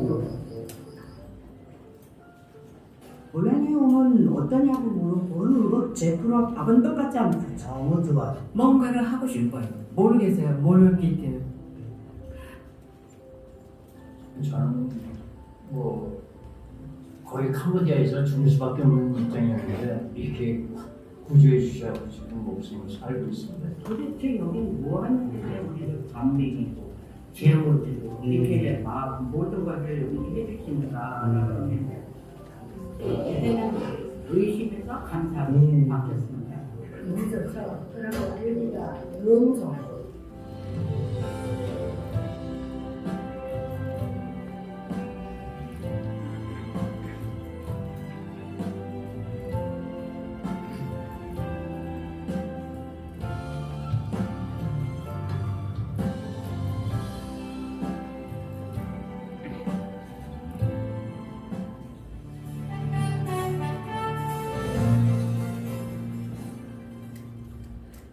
고양이 오면 어떠냐고 물어보는 제 프로 밥은 똑같지 않죠. 너무 좋아. 뭔가를 하고 싶어요. 모르겠어요. 모르기 때문에. 저는 뭐 거의 캄보디아에서 죽을 수밖에 없는 입장이었는데 이렇게 구조해 주셔서 지금 목숨을 살고 있습니다. 도대체 여기 뭐 하는 거예요? 우리를 감리고 재우고 이렇게 막 모든 것을 이렇게 해주시는가. 그때는 의심해서 감사를 받겠습니다. 너무 좋죠. 그리고 여기가 너무 좋아요.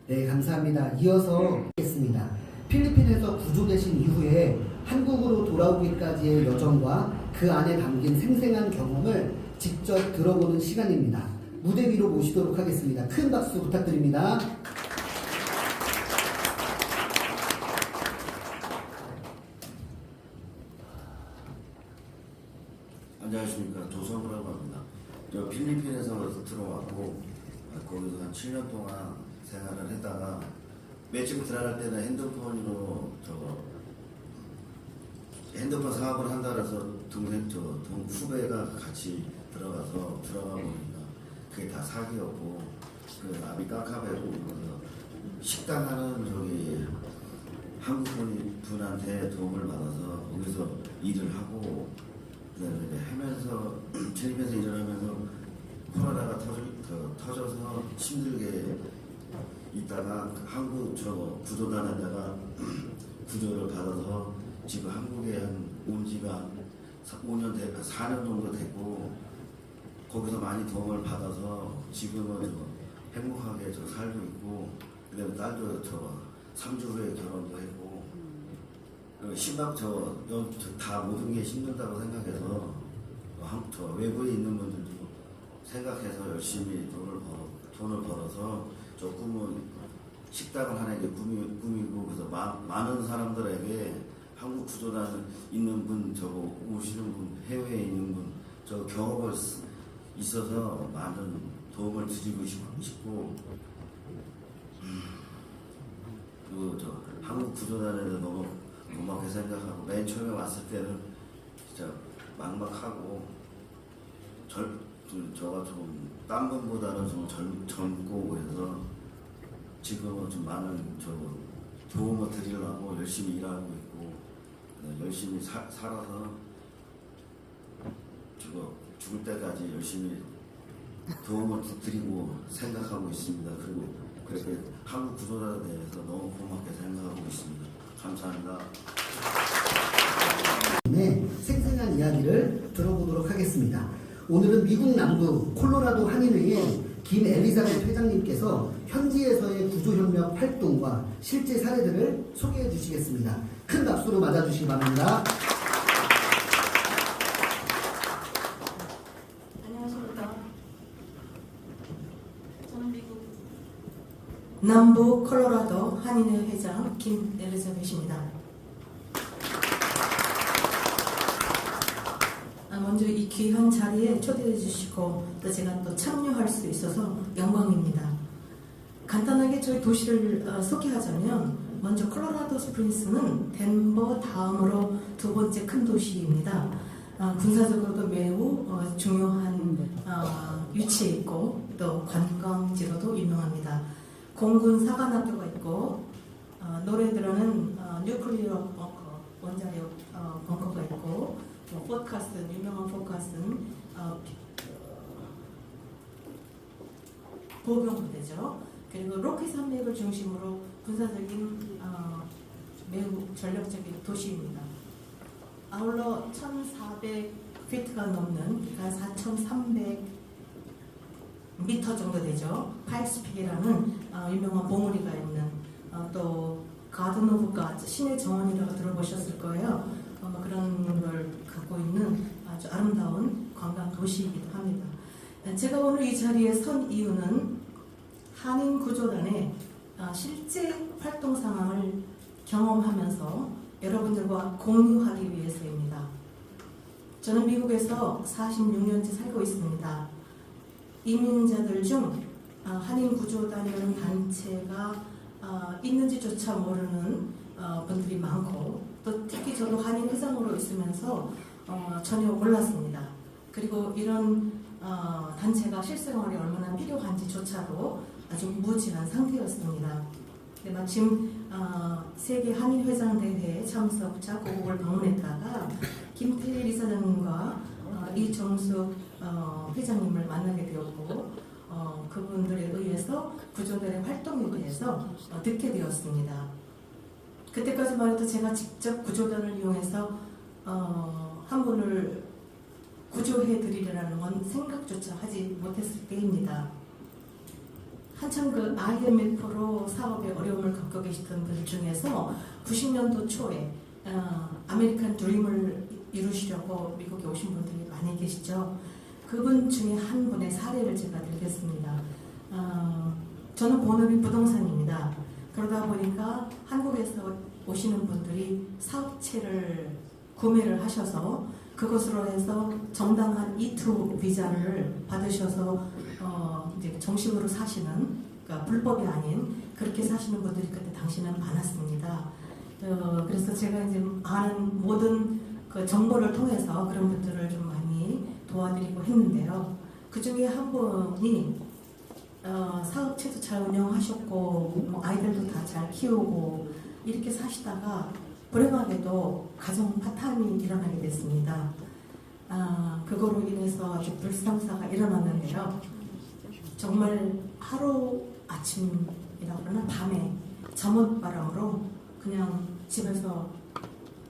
네, 감사합니다. 이어서 하겠습니다. 필리핀에서 구조되신 이후에 한국으로 돌아오기까지의 여정과 그 안에 담긴 생생한 경험을 직접 들어보는 시간입니다. 무대 위로 모시도록 하겠습니다. 큰 박수 부탁드립니다. 안녕하십니까. 조성우라고 합니다. 저 필리핀에서 들어왔고 거기서 한 7년 동안 생활을 했다가 매집 들어갈 때는 핸드폰으로 핸드폰 사업을 한다 그래서 동생 후배가 같이 들어가 보니까 그게 다 사기였고 그 나비 깎아배고 그래서 식당 하는 한국 분한테 도움을 받아서 거기서 일을 하고 그다음에 하면서 필리핀에서 일을 하면서 코로나가 터져서 힘들게 있다가 한국 구조단에다가 구조를 받아서 지금 한국에 온 지가 4년 정도 됐고 거기서 많이 도움을 받아서 지금은 행복하게 살고 있고 그다음에 딸도 3주 후에 결혼도 했고 심박 다 모든 게 힘들다고 생각해서 외부에 있는 분들도 생각해서 열심히 돈을 벌어서 조금은 식당을 하는 게 꿈이고 그래서 많은 사람들에게 한국 구조단 있는 분, 오시는 분, 해외에 있는 분, 경험을 있어서 많은 도움을 드리고 싶고 그리고 한국 구조단에 너무 고맙게 생각하고 맨 처음에 왔을 때는 진짜 막막하고 저가 좀 딴 분보다는 좀 젊고 그래서 지금은 좀 많은 도움을 드리려고 열심히 일하고 있고 열심히 살아서 죽을 때까지 열심히 도움을 드리고 생각하고 있습니다. 그리고 그렇게 한국 구조단에 대해서 너무 고맙게 생각하고 있습니다. 감사합니다. 네, 생생한 이야기를 들어보도록 하겠습니다. 오늘은 미국 남부 콜로라도 한인회의 김 엘리자벳 회장님께서 현지에서의 구조협력 활동과 실제 사례들을 소개해 주시겠습니다. 큰 박수로 맞아주시기 바랍니다. 안녕하십니까. 저는 미국 남부 콜로라도 한인회 회장 김 엘리자벳입니다. 먼저 이 귀한 자리에 초대해 주시고 또 제가 또 참여할 수 있어서 영광입니다. 간단하게 저희 도시를 소개하자면 먼저 콜로라도 스프링스는 덴버 다음으로 두 번째 큰 도시입니다. 군사적으로도 매우 중요한 위치에 있고 또 관광지로도 유명합니다. 공군 사관학교가 있고 노래 들어는 뉴클리어 벙커, 원자력 벙커가 있고 포카슨, 유명한 포카슨 보병부대죠. 그리고 로키 산맥을 중심으로 군사적인 매우 전력적인 도시입니다. 아울러 1,400피트가 넘는 그러니까 4,300m 정도 되죠. 파이스픽이라는 유명한 봉우리가 있는 또 가든 오브 가드, 신의 정원이라고 들어보셨을 거예요. 그런 걸 갖고 있는 아주 아름다운 관광 도시이기도 합니다. 제가 오늘 이 자리에 선 이유는 한인 구조단의 실제 활동 상황을 경험하면서 여러분들과 공유하기 위해서입니다. 저는 미국에서 46년째 살고 있습니다. 이민자들 중 한인 구조단이라는 단체가 있는지조차 모르는 분들이 많고 또 특히 저도 한인 회장으로 있으면서 전혀 몰랐습니다. 그리고 이런 단체가 실생활에 얼마나 필요한지조차도 아주 무지한 상태였습니다. 근데 마침 세계 한인회장대회에 참석자 고국을 방문했다가 김태일 이사장님과 이정숙 회장님을 만나게 되었고 그분들에 의해서 구조단의 활동에 대해서 듣게 되었습니다. 그때까지만 해도 제가 직접 구조단을 이용해서 한 분을 구조해드리려는 건 생각조차 하지 못했을 때입니다. 한참 그 IMF로 사업에 어려움을 겪고 계시던 분들 중에서 90년도 초에 아메리칸 드림을 이루시려고 미국에 오신 분들이 많이 계시죠. 그분 중에 한 분의 사례를 제가 들겠습니다. 저는 본업이 부동산입니다. 그러다 보니까 한국에서 오시는 분들이 사업체를 구매를 하셔서 그것으로 해서 정당한 E2 비자를 받으셔서 이제 정식으로 사시는, 그러니까 불법이 아닌 그렇게 사시는 분들이 그때 당시는 많았습니다. 그래서 제가 이제 아는 모든 그 정보를 통해서 그런 분들을 좀 많이 도와드리고 했는데요. 그 중에 한 분이 사업체도 잘 운영하셨고 뭐 아이들도 다 잘 키우고 이렇게 사시다가 불행하게도 가정 파탄이 일어나게 됐습니다. 그거로 인해서 아주 불상사가 일어났는데요. 정말 하루 아침이라고 그러나 밤에 잠옷바람으로 그냥 집에서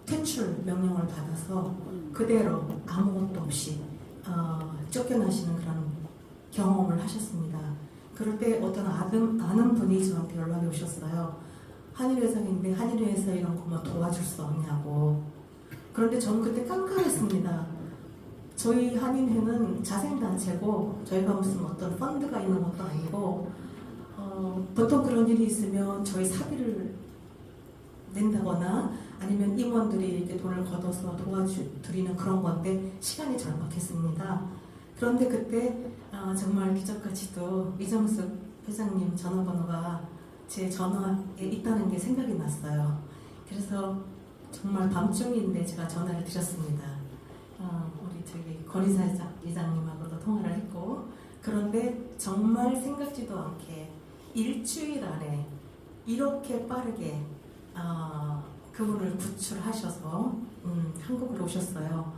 퇴출 명령을 받아서 그대로 아무것도 없이 쫓겨나시는 그런 경험을 하셨습니다. 그럴 때 어떤 아는 분이 저한테 연락이 오셨어요. 한일회장인데 한일회에서 이런 거 뭐 도와줄 수 없냐고. 그런데 저는 그때 깜깜했습니다. 저희 한인회는 자생단체고 저희가 무슨 어떤 펀드가 있는 것도 아니고 보통 그런 일이 있으면 저희 사비를 낸다거나 아니면 임원들이 이렇게 돈을 걷어서 도와드리는 그런 건데 시간이 절박했습니다. 그런데 그때 정말 기적같이도 이정숙 회장님 전화번호가 제 전화에 있다는 게 생각이 났어요. 그래서 정말 밤중인데 제가 전화를 드렸습니다. 우리 저기 권인사 이장님하고도 통화를 했고, 그런데 정말 생각지도 않게 일주일 안에 이렇게 빠르게 그분을 구출하셔서 한국으로 오셨어요.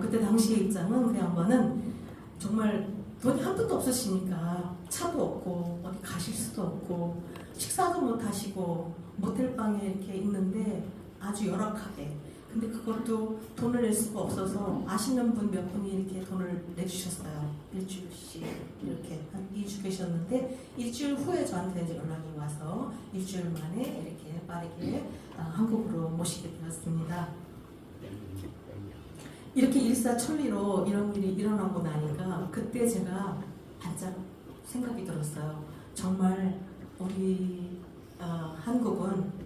그때 당시의 입장은 그 양반은 정말 돈이 한 푼도 없으시니까 차도 없고 어디 가실 수도 없고 식사도 못 하시고 모텔방에 이렇게 있는데 아주 열악하게, 근데 그것도 돈을 낼 수가 없어서 아시는 분 몇 분이 이렇게 돈을 내주셨어요. 일주일씩 이렇게 한 2주 계셨는데 일주일 후에 저한테 이제 연락이 와서 일주일 만에 이렇게 빠르게 한국으로 모시게 되었습니다. 이렇게 일사천리로 이런 일이 일어나고 나니까 그때 제가 반짝 생각이 들었어요. 정말 우리 한국은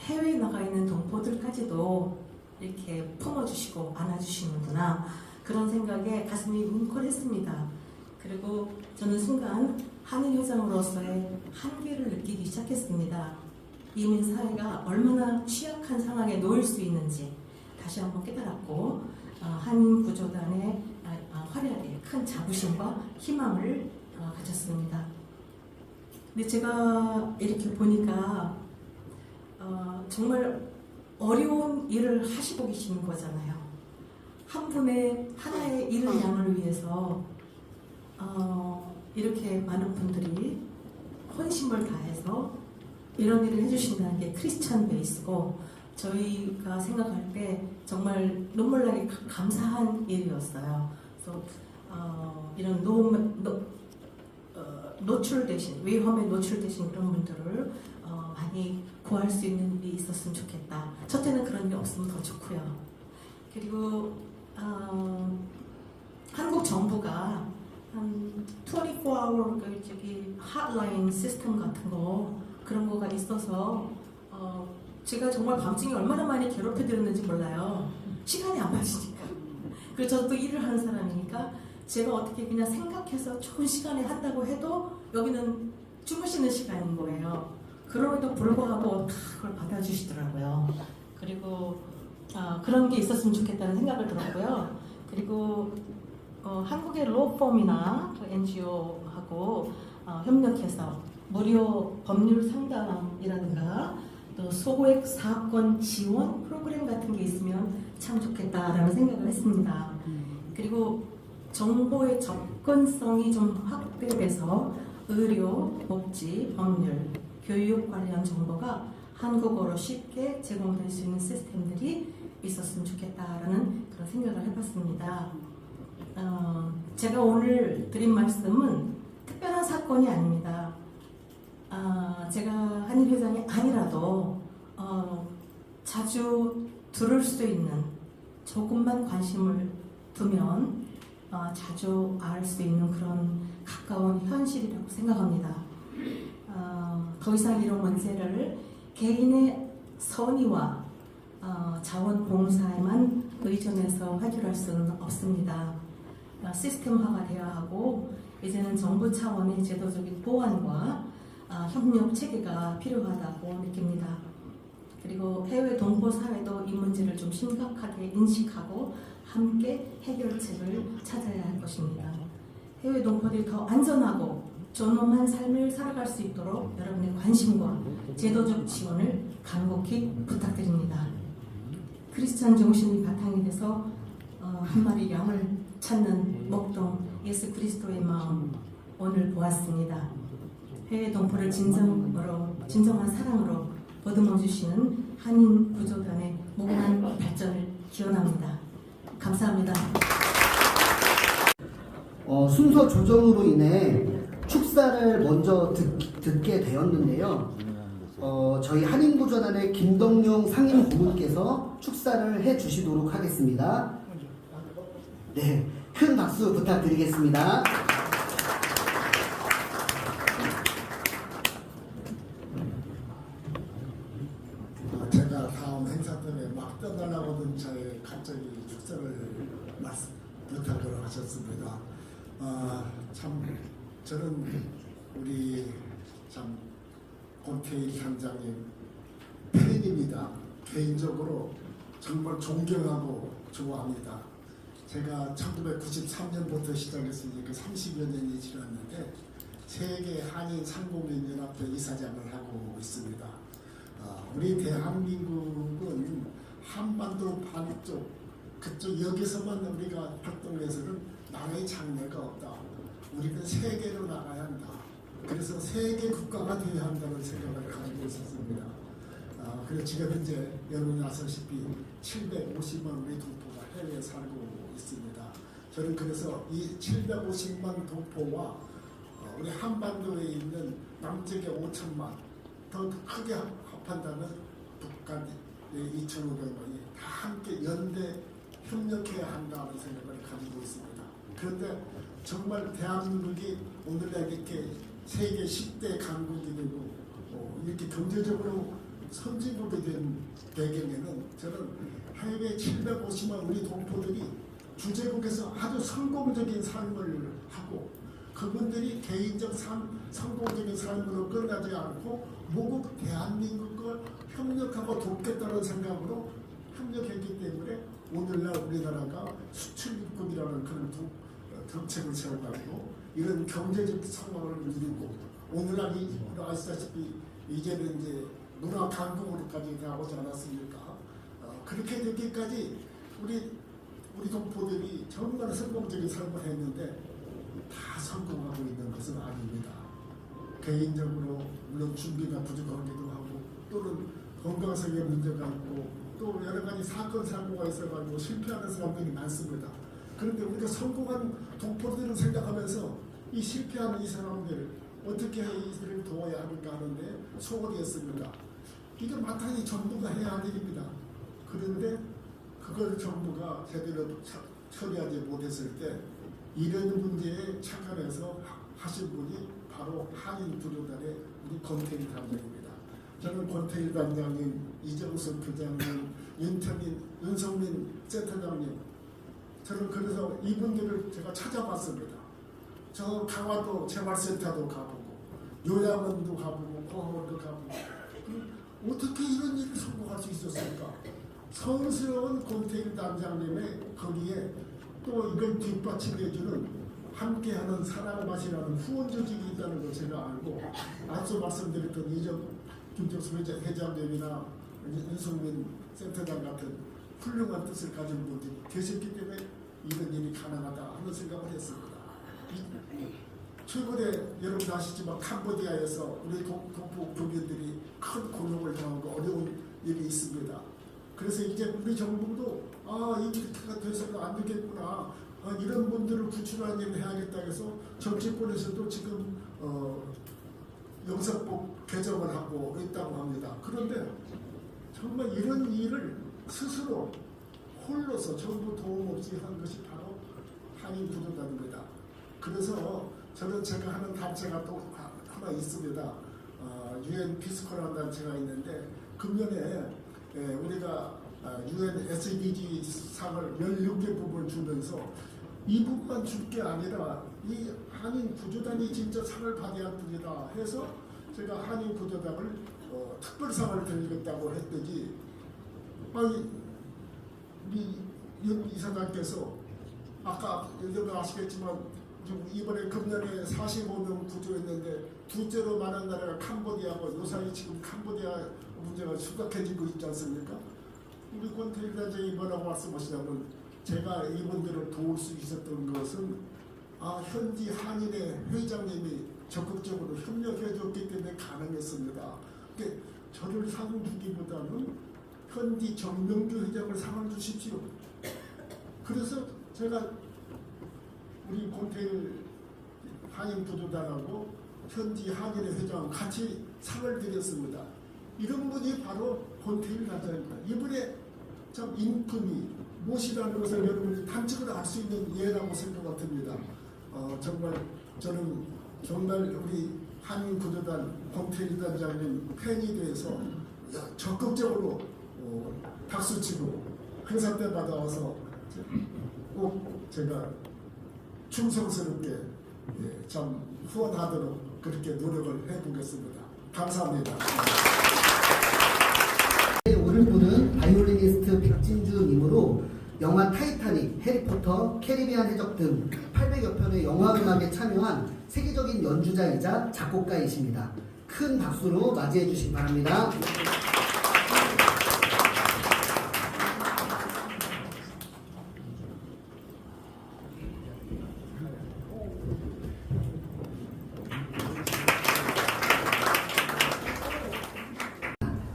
해외에 나가 있는 동포들까지도 이렇게 품어주시고 안아주시는구나, 그런 생각에 가슴이 뭉클했습니다. 그리고 저는 순간 한인회장으로서의 한계를 느끼기 시작했습니다. 이민 사회가 얼마나 취약한 상황에 놓일 수 있는지 다시 한번 깨달았고 한인 구조단의 활약에 큰 자부심과 희망을 가졌습니다. 근데 제가 이렇게 보니까 정말 어려운 일을 하시고 계시는 거잖아요. 한 분의 하나의 일을 양을 위해서 이렇게 많은 분들이 헌신을 다해서 이런 일을 해주신다는 게 크리스천 베이스고 저희가 생각할 때 정말 눈물 나게 감사한 일이었어요. 그래서 이런 노출되신 위험에 노출되신 그런 분들을 많이 구할 수 있는 일이 있었으면 좋겠다. 첫째는 그런 일이 없으면 더 좋고요. 그리고 한국 정부가 한 24hour 저기 핫라인 시스템 같은 거 그런 거가 있어서 제가 정말 밤중에 얼마나 많이 괴롭혀드렸는지 몰라요. 시간이 안 맞으니까. 그리고 저도 일을 하는 사람이니까 제가 어떻게 그냥 생각해서 좋은 시간에 한다고 해도 여기는 주무시는 시간인 거예요. 그럼에도 불구하고 다 그걸 받아주시더라고요. 그리고 그런 게 있었으면 좋겠다는 생각을 들었고요. 그리고 한국의 로펌이나 NGO하고 협력해서 무료 법률 상담이라든가 또 소액 사건 지원 프로그램 같은 게 있으면 참 좋겠다라는 생각을 했습니다. 그리고 정보의 접근성이 좀 확대돼서 의료, 복지, 법률, 교육 관련 정보가 한국어로 쉽게 제공될 수 있는 시스템들이 있었으면 좋겠다라는 그런 생각을 해봤습니다. 제가 오늘 드린 말씀은 특별한 사건이 아닙니다. 제가 한일 회장이 아니라도 자주 들을 수 있는 조금만 관심을 두면 자주 알 수 있는 그런 가까운 현실이라고 생각합니다. 더 이상 이런 문제를 개인의 선의와 자원봉사에만 의존해서 해결할 수는 없습니다. 시스템화가 되어야 하고 이제는 정부 차원의 제도적인 보완과 협력 체계가 필요하다고 느낍니다. 그리고 해외 동포 사회도 이 문제를 좀 심각하게 인식하고 함께 해결책을 찾아야 할 것입니다. 해외 동포들이 더 안전하고 존엄한 삶을 살아갈 수 있도록 여러분의 관심과 제도적 지원을 간곡히 부탁드립니다. 크리스찬 정신이 바탕이 돼서 한 마리 양을 찾는 목동 예수 그리스도의 마음 오늘 보았습니다. 해외 동포를 진정한 사랑으로 보듬어 주시는 한인 구조단의 무궁한 발전을 기원합니다. 감사합니다. 순서 조정으로 인해 축사를 먼저 듣게 되었는데요. 저희 한인구조단의 김덕용 상임 고문께서 축사를 해주시도록 하겠습니다. 네, 큰 박수 부탁드리겠습니다. 제가 다음 행사 때문에 막 떠나려고 하던 차에 갑자기 축사를 부탁을 하셨습니다. 참 저는 우리 참 권태일 상장님 팬입니다. 개인적으로 정말 존경하고 좋아합니다. 제가 1993년부터 시작했으니까 30여 년이 지났는데 세계 한인 상공인연합회 이사장을 하고 있습니다. 우리 대한민국은 한반도 반쪽 그쪽 여기서만 우리가 활동해서는 나라의 장래가 없다. 우리는 세계로 나가야 한다. 그래서 세계 국가가 되어야 한다는 생각을 가지고 있었습니다. 그래서 지금 현재 여러분이 아시다시피 750만 우리 동포가 해외에 살고 있습니다. 저는 그래서 이 750만 동포와 우리 한반도에 있는 남쪽의 5천만 더 크게 합한다면 북한의 2,500만이 다 함께 연대 협력해야 한다는 생각을 가지고 있습니다. 그런데 정말 대한민국이 오늘날 이렇게 세계 10대 강국이 되고 이렇게 경제적으로 선진국이 된 배경에는 저는 해외 750만 우리 동포들이 주재국에서 아주 성공적인 삶을 하고 그분들이 개인적 성공적인 삶으로 끝나지 않고 모국 대한민국과 협력하고 돕겠다는 생각으로 협력했기 때문에 오늘날 우리나라가 수출국이라는 그런 정책을 세워가지고 이런 경제적 성공을 누리고 오늘날 아시다시피 이제는 이제 문화 강국으로까지 나오지 않았습니까? 그렇게 되기까지 우리 동포들이 정말 성공적인 삶을 했는데 다 성공하고 있는 것은 아닙니다. 개인적으로 물론 준비가 부족하기도 하고 또는 건강상의 문제가 있고 또 여러 가지 사건 사고가 있어가지고 실패하는 사람들이 많습니다. 그런데 우리가 성공한 동포들을 생각하면서 이 실패하는 이 사람들 어떻게 이들을 도와야 하는가 하는데 소홀히 했습니다. 이게 마땅히 정부가 해야 할 일입니다. 그런데 그걸 정부가 제대로 처리하지 못했을 때 이런 문제에 착안해서 하신 분이 바로 한인 부도단의 우리 권태일 단장입니다. 저는 권태일 단장님, 이정숙 부장님, 윤성민 센터장님, 저는 그래서 이분들을 제가 찾아봤습니다. 저 강화도 재활센터도 가보고 요양원도 가보고 공원도 가보고 어떻게 이런 일을 성공할 수 있었을까? 성스러운 권태일 단장님의 거기에 또 이걸 뒷받침해주는 함께하는 사랑맛이라는 후원 조직이 있다는 걸 제가 알고 앞서 말씀드렸던 김정수 회장님이나 윤성민 센터장 같은 훌륭한 뜻을 가진 분들이 계셨기 때문에 이런 일이 가능하다 하는 생각을 했습니다. 최근에 여러분 아시지만 캄보디아에서 우리 동포 교민들이 큰 곤혹을 당하고 어려운 일이 있습니다. 그래서 이제 우리 정부도 이렇게가 돼서는 안 되겠구나. 이런 분들을 구출하는 일을 해야겠다 해서 정치권에서도 지금 영사법 개정을 하고 있다고 합니다. 그런데 정말 이런 일을 스스로 홀로서 정부 도움 없이 한 것이 바로 한인 부도단입니다. 그래서 저는 제가 하는 단체가 또 하나 있습니다. UN 피스코라는 단체가 있는데 금년에 우리가 UN SDG 상을 16개 부분을 주면서 이 부분만 줄 게 아니라 이 한인 구조단이 진짜 상을 받아야 할 분이다 해서 제가 한인 구조단을 특별상을 드리겠다고 했더니 우리 윤 이사장께서 아까 여러분 아시겠지만 이번에 금년에 45명 구조했는데 둘째로 많은 나라가 캄보디아고 요사이 지금 캄보디아 문제가 심각해지고 있지 않습니까? 우리 권태일 단장이 뭐라고 말씀하시냐면 제가 이분들을 도울 수 있었던 것은 현지 한인의 회장님이 적극적으로 협력해줬기 때문에 가능했습니다. 그러니까 저를 상 주기보다는 현지 정명규 회장을 상을 주십시오. 그래서 제가 우리 권태일 한인 부도단하고 현지 한인의 회장 같이 상을 드렸습니다. 이런 분이 바로 권태일 단장입니다. 이분의 참 인품이 무엇이라는 것을 여러분이 단적으로 알 수 있는 예라고 생각합니다. 정말 저는 정말 우리 한인 구조단 권태일 단장님 팬이 돼서 적극적으로 박수치고 행사 때마다 와서 꼭 제가 충성스럽게 참 후원하도록 그렇게 노력을 해보겠습니다. 감사합니다. 오늘 분은 바이올리니스트 백진주님으로 영화 타이타닉, 해리포터, 캐리비안 해적 등 800여 편의 영화 음악에 참여한 세계적인 연주자이자 작곡가이십니다. 큰 박수로 맞이해 주시기 바랍니다.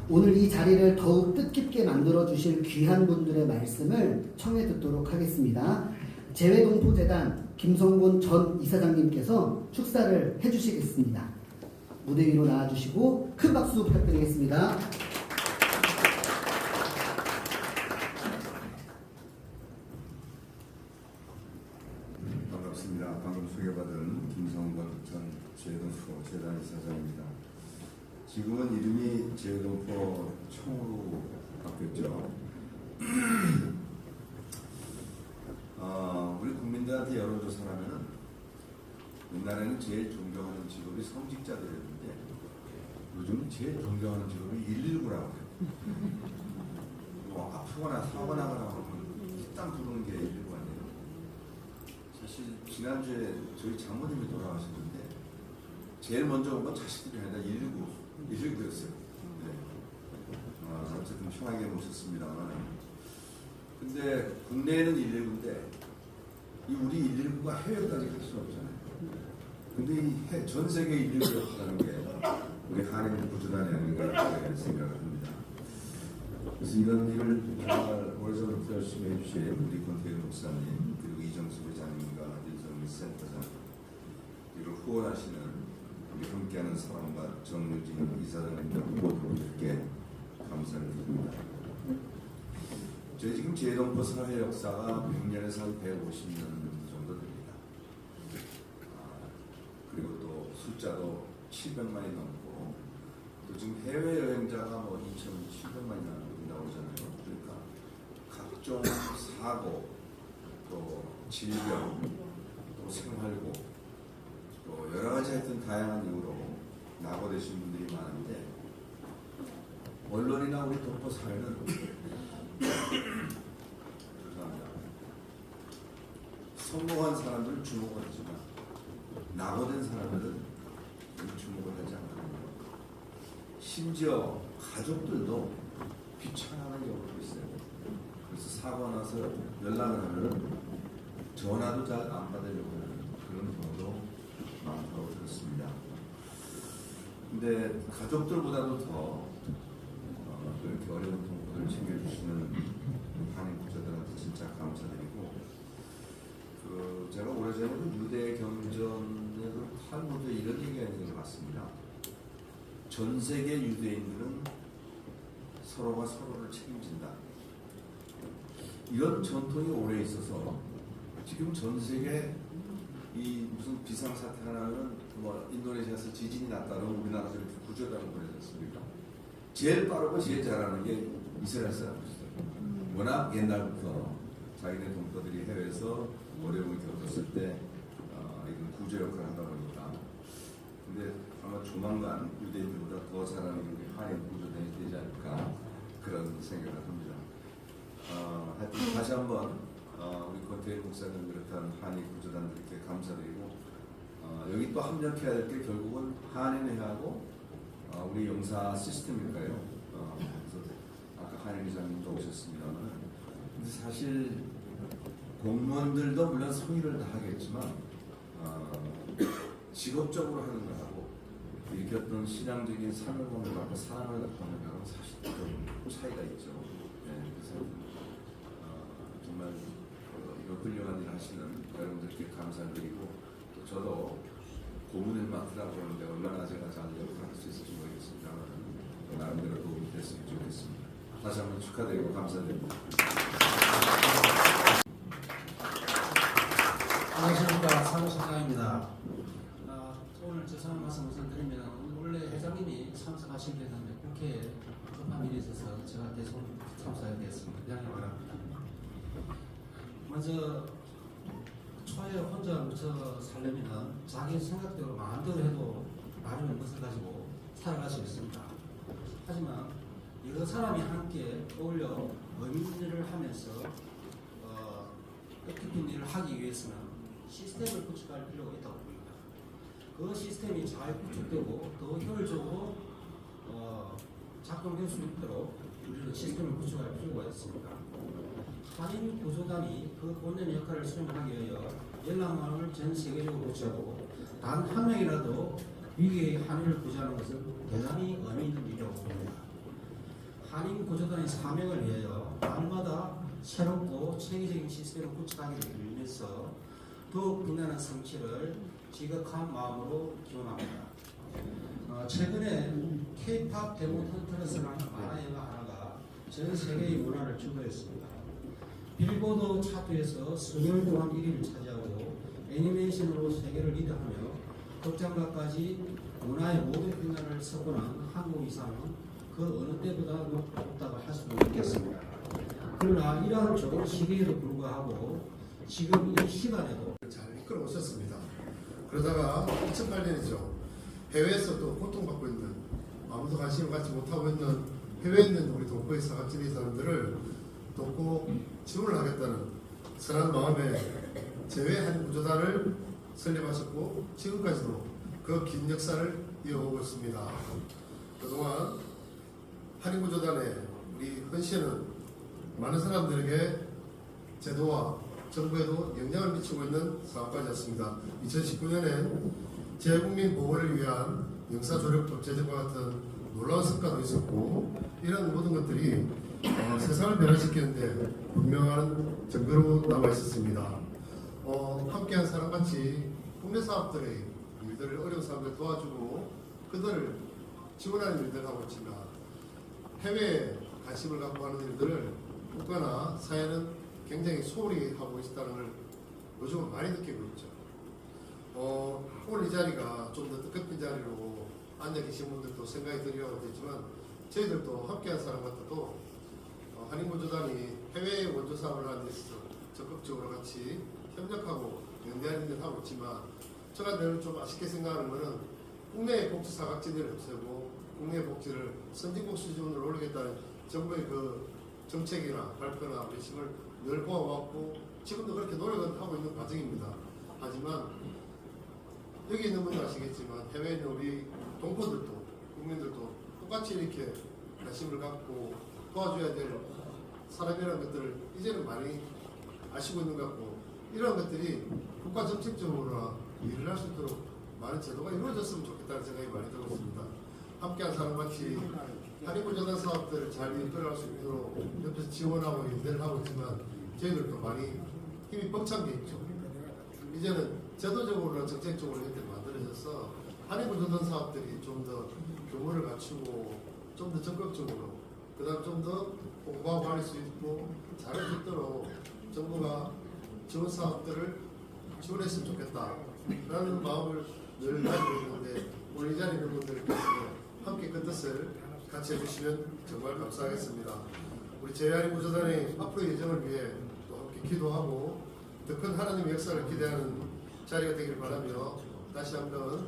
오늘 이 자리를 더욱 뜻깊게 만들어 주실 귀한 분들의 말씀을 청해 듣도록 하겠습니다. 재외동포재단 김성곤 전 이사장님께서 축사를 해주시겠습니다. 무대 위로 나와주시고 큰 박수 부탁드리겠습니다. 반갑습니다. 방금 소개받은 김성곤 전 재외동포재단 이사장입니다. 지금은 이름이 재외동포 청으로 바뀌었죠. 우리 국민들한테 여론조사를 하면 옛날에는 제일 존경하는 직업이 성직자들이었는데 요즘은 제일 존경하는 직업이 119라고 해요. 뭐 아프거나 사고 나거나 하면 일단 부르는 게 119 아니에요. 사실 지난주에 저희 장모님이 돌아가셨는데 제일 먼저 온 건 자식들이 아니라 119였어요. 네. 어쨌든 편하게 모셨습니다만 근데 국내에는 119인데 이 우리 119가 해외까지 갈 수는 없잖아요. 근데 이 전 세계 119를 하는 게 우리 한인 구조단이 아닌가 이렇게 생각을 합니다. 그래서 이런 일을 정말 오래전부터 열심히 해주신 우리 권태일 목사님 그리고 이정수 회장님과 윤성미 센터장 이를 후원하시는 우리 함께하는 사람과 정유진 이사장님과 모두 이렇게 감사를 드립니다. 저희 지금 제동포 사회 역사가 100년에서 한 150년 정도 됩니다. 그리고 또 숫자도 700만이 넘고 또 지금 해외 여행자가 뭐 2,700만이 나오잖아요. 그러니까 각종 사고, 또 질병, 또 생활고, 또 여러 가지 하여튼 다양한 이유로 낙오되신 분들이 많은데 언론이나 우리 동포 사회는 죄송합니다. 성공한 사람들은 주목을 하지만 낙오된 사람들은 주목을 하지 않거든요. 심지어 가족들도 귀찮아하는 경우도 있어요. 그래서 사고 나서 연락을 하면 전화도 잘 안 받으려고 하는 그런 경우도 많다고 들었습니다. 근데 가족들보다도 더 이렇게 어려운 동포들을 챙겨주시는 한인 구조들한테 진짜 감사드리고 제가 오래전에 유대 경전에도 탈무드에 이런 얘기가 있는 걸 봤습니다. 전 세계 유대인들은 서로가 서로를 책임진다. 이런 전통이 오래 있어서 지금 전 세계 이 무슨 비상사태가 나면 뭐 인도네시아에서 지진이 났다면 우리나라에서 이렇게 구조단을 보내지 않습니까? 제일 빠르고 제일 잘하는 게 이스라엘 사람들이죠. 워낙 옛날부터 자기네 동포들이 해외에서 어려움을 겪었을 때 이런 구조 역할을 하다 보니까 근데 아마 조만간 유대인들보다 더 잘하는 게 한인 구조단이 되지 않을까 그런 생각을 합니다. 하여튼 다시 한번 우리 권태일 목사님 비롯한 한인 구조단들께 감사드리고 여기 또 합력해야 될 게 결국은 한인회하고 우리 용사 시스템일까요? 그래서 아까 한인 회장님도 오셨습니다만 근데 사실 공무원들도 물론 성의를 다 하겠지만 직업적으로 하는 거하고 이렇게 어떤 신앙적인 사명감을 갖고 사랑을 갖고 하는 거하고 사실 좀 차이가 있죠. 네, 그래서 정말 이런 훌륭한 일 하시는 여러분들께 감사드리고 또 저도 고문을 맡으라고 하는데 얼마나 제가 잘 역할할 수 있을지 모르겠습니다만 나름대로 도움이 됐으면 좋겠습니다. 다시 한번 축하드리고 감사드립니다. 안녕하십니까. 사무총장입니다. 오늘 죄송한 말씀 우선 드리면 원래 회장님이 참석하시게 됐는데 국회에 급한 일이 있어서 제가 계속 참석하게 되었습니다. 양해 바랍니다. 먼저 초에 혼자 묻혀 살려면 자기 생각대로 마음대로 해도 나중에 것을 가지고 살아갈 수 있습니다. 하지만 여러 사람이 함께 어울려 의미를 하면서 뜻깊은 일을 하기 위해서는 시스템을 구축할 필요가 있다고 봅니다. 그 시스템이 잘 구축되고 더 효율적으로 작동될 수 있도록 우리는 시스템을 구축할 필요가 있습니다. 한인 구조단이 그 본연의 역할을 수행하기 위하여 연락망을 전 세계적으로 구축하고 단 한 명이라도 위기의 한인을 구조하는 것은 대단히 의미 있는 일이라고 봅니다. 한인 구조단의 사명을 위하여 날마다 새롭고 체계적인 시스템을 구축하기를 위해서 더욱 빛나는 성취를 지극한 마음으로 기원합니다. 최근에 K-POP 데모 컨트러스라는 만화 영화 하나가 전 세계의 문화를 주도했습니다. 빌보드 차트에서 수년 동안 1위를 차지하고 애니메이션으로 세계를 리드하며 극장가까지 문화의 모든 빛나를 석권한 한국 이상은 그 어느 때보다 높다고 할 수도 있겠습니다. 그러나 이러한 좋은 시기에도 불구하고 지금 이 시간에도 잘 이끌어 오셨습니다. 그러다가 2008년이죠. 해외에서 또 고통받고 있는, 아무도 관심을 갖지 못하고 있는 해외에 있는 우리 동포의 사각지대 사람들을 돕고 지원을 하겠다는 선한 마음에 제외한인구조단을 설립하셨고 지금까지도 그 긴 역사를 이어오고 있습니다. 그동안 한인구조단의 우리 헌신은 많은 사람들에게 제도와 정부에도 영향을 미치고 있는 사업까지였습니다. 2019년엔 재국민 보호를 위한 영사조력법 제정과 같은 놀라운 성과도 있었고 이런 모든 것들이 세상을 변화시키는데 분명한 증거로 남아 있었습니다. 함께한 사람같이 국내 사업들의 일들을 어려운 사람들 도와주고 그들을 지원하는 일들을 하고 있지만 해외에 관심을 갖고 하는 일들을 국가나 사회는 굉장히 소홀히 하고 있다는 걸 요즘은 많이 느끼고 있죠. 오늘 이 자리가 좀 더 뜻깊은 자리로 앉아 계신 분들도 생각이 들려고 되지만 저희들도 함께한 사람 같아도 한인구조단이 해외 원조 사업을 하는 데 있어서 적극적으로 같이 협력하고 연대하는 일을 하고 있지만 제가 늘 좀 아쉽게 생각하는 것은 국내의 복지 사각지대를 없애고 국내 복지를 선진국 수준으로 올리겠다는 정부의 그 정책이나 발표나 외침을 늘 보아왔고 지금도 그렇게 노력은 하고 있는 과정입니다. 하지만 여기 있는 분들 아시겠지만 해외에 있는 우리 동포들도 국민들도 똑같이 이렇게 관심을 갖고 도와줘야 될 사람이라는 것들을 이제는 많이 아시고 있는 것 같고 이런 것들이 국가 정책적으로나 일을 할 수 있도록 많은 제도가 이루어졌으면 좋겠다는 생각이 많이 들고 있습니다. 함께한 사람같이 한인구조단 사업들을 잘 이끌어갈 수 있도록 옆에서 지원하고 연대를 하고 있지만 저희들도 많이 힘이 벅찬 게 있죠. 이제는 제도적으로나 정책적으로 이렇게 만들어져서 한인구조단 사업들이 좀 더 규모를 갖추고 좀 더 적극적으로 그다음 좀 더 공부하고 할 수 있고 잘할 수 있도록 정부가 지원 사업들을 지원했으면 좋겠다 라는 마음을 늘 가지고 있는데 오늘 이 자리에 있는 분들께서 함께 그 뜻을 같이 해주시면 정말 감사하겠습니다. 우리 제한인구조단의 앞으로의 예정을 위해 또 함께 기도하고 더 큰 하나님의 역사를 기대하는 자리가 되길 바라며 다시 한번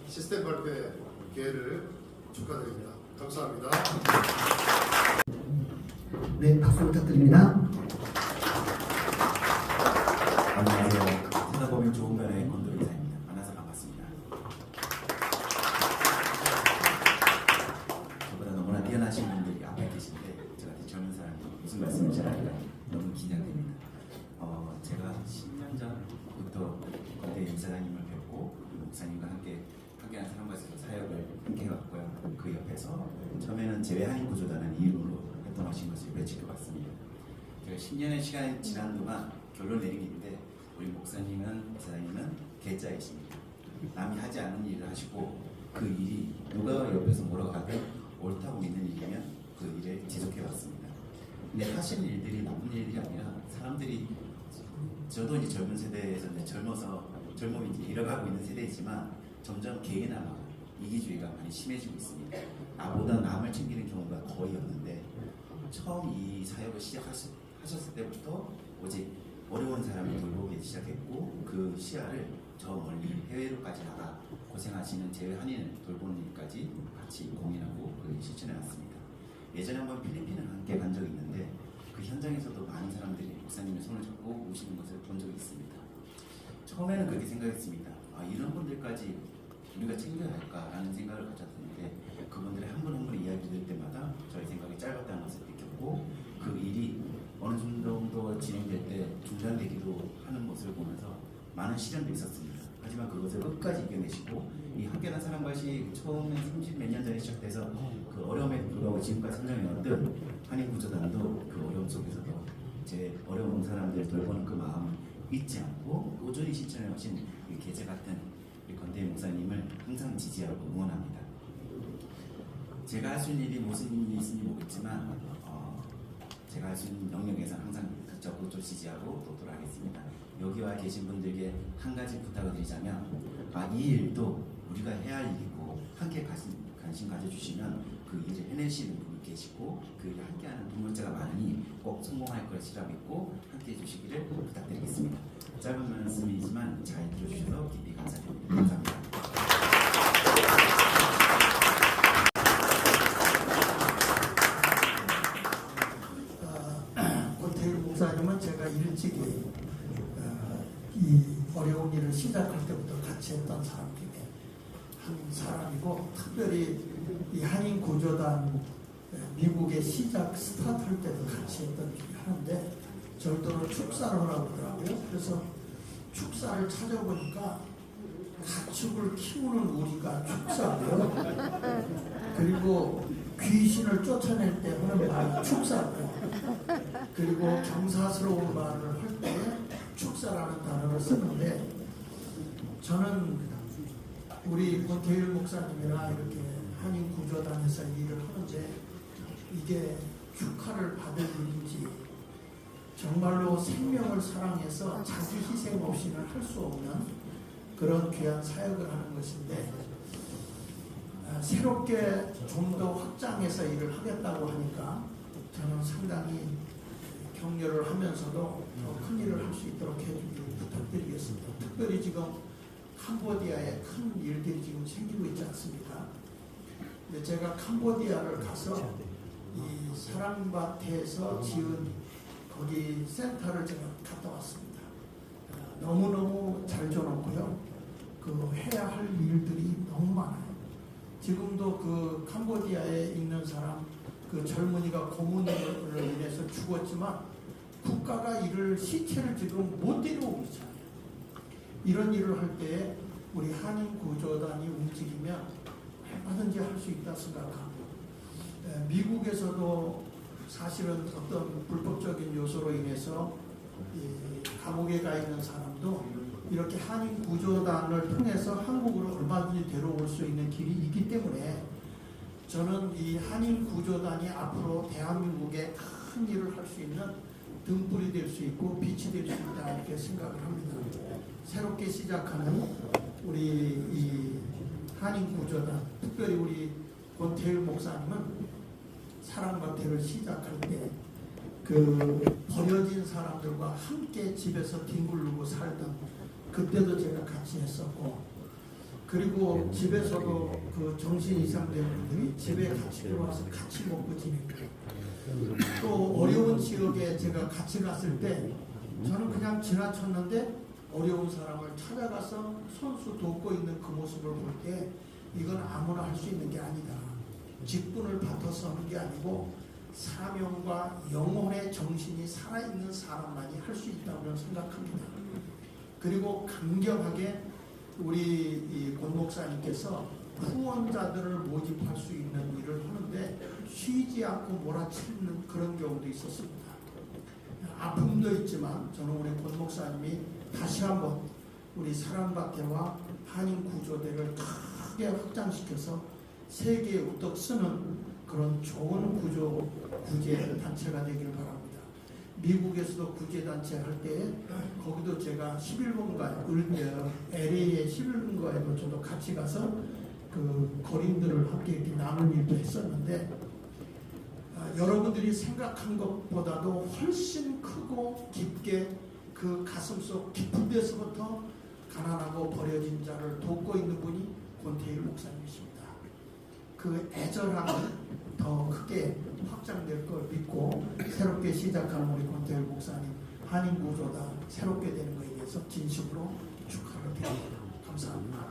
시스템 발표의 기회를 축하드립니다. 감사합니다. 네, 박수 부탁드립니다. 안녕하세요. 찾아보면 좋은 변화의 권도의사입니다. 만나서 반갑습니다. 저보다 너무나 뛰어나신 분들이 앞에 계신데 제가 젊은 사람이 무슨 말씀을 잘할까 너무 긴장됩니다. 제가 10년 전부터 권대 임사장님을 뵙고 목사님과 함께한 사람과서 사역을 함께 해왔고요. 그 옆에서 처음에는 제외한인구조단은 이름으로 활동하신 것을 몇 지켜봤습니다. 제가 10년의 시간이 지난 동안 결론 내린 게 있는데 우리 목사님은 목사님은 계자이십니다. 남이 하지 않은 일을 하시고 그 일이 누가 옆에서 뭐라고 하든 옳다고 믿는 일이면 그 일을 지속해 왔습니다. 근데 하시는 일들이 나쁜 일이 아니라 사람들이 저도 이제 젊은 세대에서 이제 젊음이 이제 잃어가고 있는 세대이지만 점점 개인화가 이기주의가 많이 심해지고 있습니다. 나보다 남을 챙기는 경우가 거의 없는데 처음 이 사역을 시작하셨을 때부터 오직 어려운 사람을 돌보기 시작했고 그 시야를 저 멀리 해외로까지 나가 고생하시는 제외 한인을 돌보는 일까지 같이 고민하고 그 실천해 왔습니다. 예전에 한번 필리핀을 함께 간 적이 있는데 그 현장에서도 많은 사람들이 목사님의 손을 잡고 오시는 것을 본 적이 있습니다. 처음에는 그렇게 생각했습니다. 이런 분들까지 우리가 챙겨야 할까라는 생각을 가졌는데 그분들의 한 분 한 분 이야기 들을 때마다 저희 생각이 짧았다는 것을 느꼈고 그 일이 어느 정도 진행될 때 중단되기도 하는 모습을 보면서 많은 시련도 있었습니다. 하지만 그것을 끝까지 이겨내시고 이 함께한 사람과시 처음에 30몇 년 전에 시작돼서 그 어려움에 불구하고 지금까지 성장해왔던 한인구조단도 그 어려움 속에서도 제 어려운 사람들 돌보는 그 마음을 잊지 않고 꾸준히 실천해 오신 이 계제 같은 우리 권대희 목사님을 항상 지지하고 응원합니다. 제가 할 수 있는 일이 무슨 일이 있는지 모르겠지만 제가 할 수 있는 영역에서 항상 적극적으로 지지하고 돕도록 하겠습니다. 여기 와 계신 분들에게 한 가지 부탁을 드리자면 이 일도 우리가 해야 할 일이고 함께 관심 가져주시면 그 일을 해내시는 분이 계시고 그 함께하는 동역자가 많으니 꼭 성공할 것이라 믿고 함께해 주시기를 부탁드리겠습니다. 짧은 말씀이지만 잘 들어주셔서 깊이 감사드립니다. 감사합니다. 권태일 목사님은 제가 일찍이 이 어려운 일을 시작할 때부터 같이 했던 사람 중에 한 사람이고, 특별히 이 한인 구조단 미국의 시작 스타트할 때도 같이 했던 중에 하나인데, 절도로 축사를 하라고 그러더라고요. 그래서 축사를 찾아보니까 가축을 키우는 우리가 축사고요. 그리고 귀신을 쫓아낼 때 하는 말이 축사고요. 그리고 경사스러운 말을 할 때 축사라는 단어를 쓰는데, 저는 우리 권태일 목사님이나 이렇게 한인 구조단에서 일을 하는데 이게 축하를 받을 일인지, 정말로 생명을 사랑해서 자기 희생 없이는 할 수 없는 그런 귀한 사역을 하는 것인데, 새롭게 좀 더 확장해서 일을 하겠다고 하니까 저는 상당히 격려를 하면서도 더 큰 일을 할 수 있도록 해주기를 부탁드리겠습니다. 특별히 지금 캄보디아에 큰 일들이 지금 생기고 있지 않습니까? 근데 제가 캄보디아를 가서 이 사랑밭에서 지은 거기 센터를 제가 갔다 왔습니다. 너무너무 잘 줘놓고요. 그 해야 할 일들이 너무 많아요. 지금도 그 캄보디아에 있는 사람, 그 젊은이가 고문으로 인해서 죽었지만 국가가 이를 시체를 지금 못 데려오고 있잖아요. 이런 일을 할 때 우리 한인 구조단이 움직이면 얼마든지 할 수 있다 생각하고, 미국에서도 사실은 어떤 불법적인 요소로 인해서 감옥에 가 있는 사람도 이렇게 한인 구조단을 통해서 한국으로 얼마든지 데려올 수 있는 길이 있기 때문에, 저는 이 한인 구조단이 앞으로 대한민국에 큰 일을 할 수 있는 등불이 될 수 있고 빛이 될 수 있다, 이렇게 생각을 합니다. 새롭게 시작하는 우리 이 한인 구조단, 특별히 우리 권태일 목사님은 사랑밭을 시작할 때 그 버려진 사람들과 함께 집에서 뒹굴르고 살던, 그때도 제가 같이 했었고, 그리고 집에서도 그 정신 이상된 분들이 집에 같이 들어와서 같이 먹고 지내고, 또 어려운 지역에 제가 같이 갔을 때 저는 그냥 지나쳤는데 어려운 사람을 찾아가서 손수 돕고 있는 그 모습을 볼 때 이건 아무나 할 수 있는 게 아니다. 직분을 받아서 하는 게 아니고 사명과 영혼의 정신이 살아있는 사람만이 할 수 있다고 생각합니다. 그리고 강경하게 우리 이 권 목사님께서 후원자들을 모집할 수 있는 일을 하는데 쉬지 않고 몰아치는 그런 경우도 있었습니다. 아픔도 있지만 저는 우리 권 목사님이 다시 한번 우리 사랑밭에와 한인 구조대를 크게 확장시켜서 세계에 우뚝 서는 그런 좋은 구제 단체가 되길 바랍니다. 미국에서도 구제 단체 할 때 거기도 제가 11번가 LA의 11번가에도 저도 같이 가서 그 거린들을 함께 이렇게 나눌 일도 했었는데, 여러분들이 생각한 것보다도 훨씬 크고 깊게 그 가슴속 깊은 데서부터 가난하고 버려진 자를 돕고 있는 분이 권태일 목사님이십니다. 그 애절함은 더 크게 확장될 걸 믿고 새롭게 시작하는 우리 권태일 목사님 한인구조단 새롭게 되는 것에 대해서 진심으로 축하를 드립니다. 감사합니다.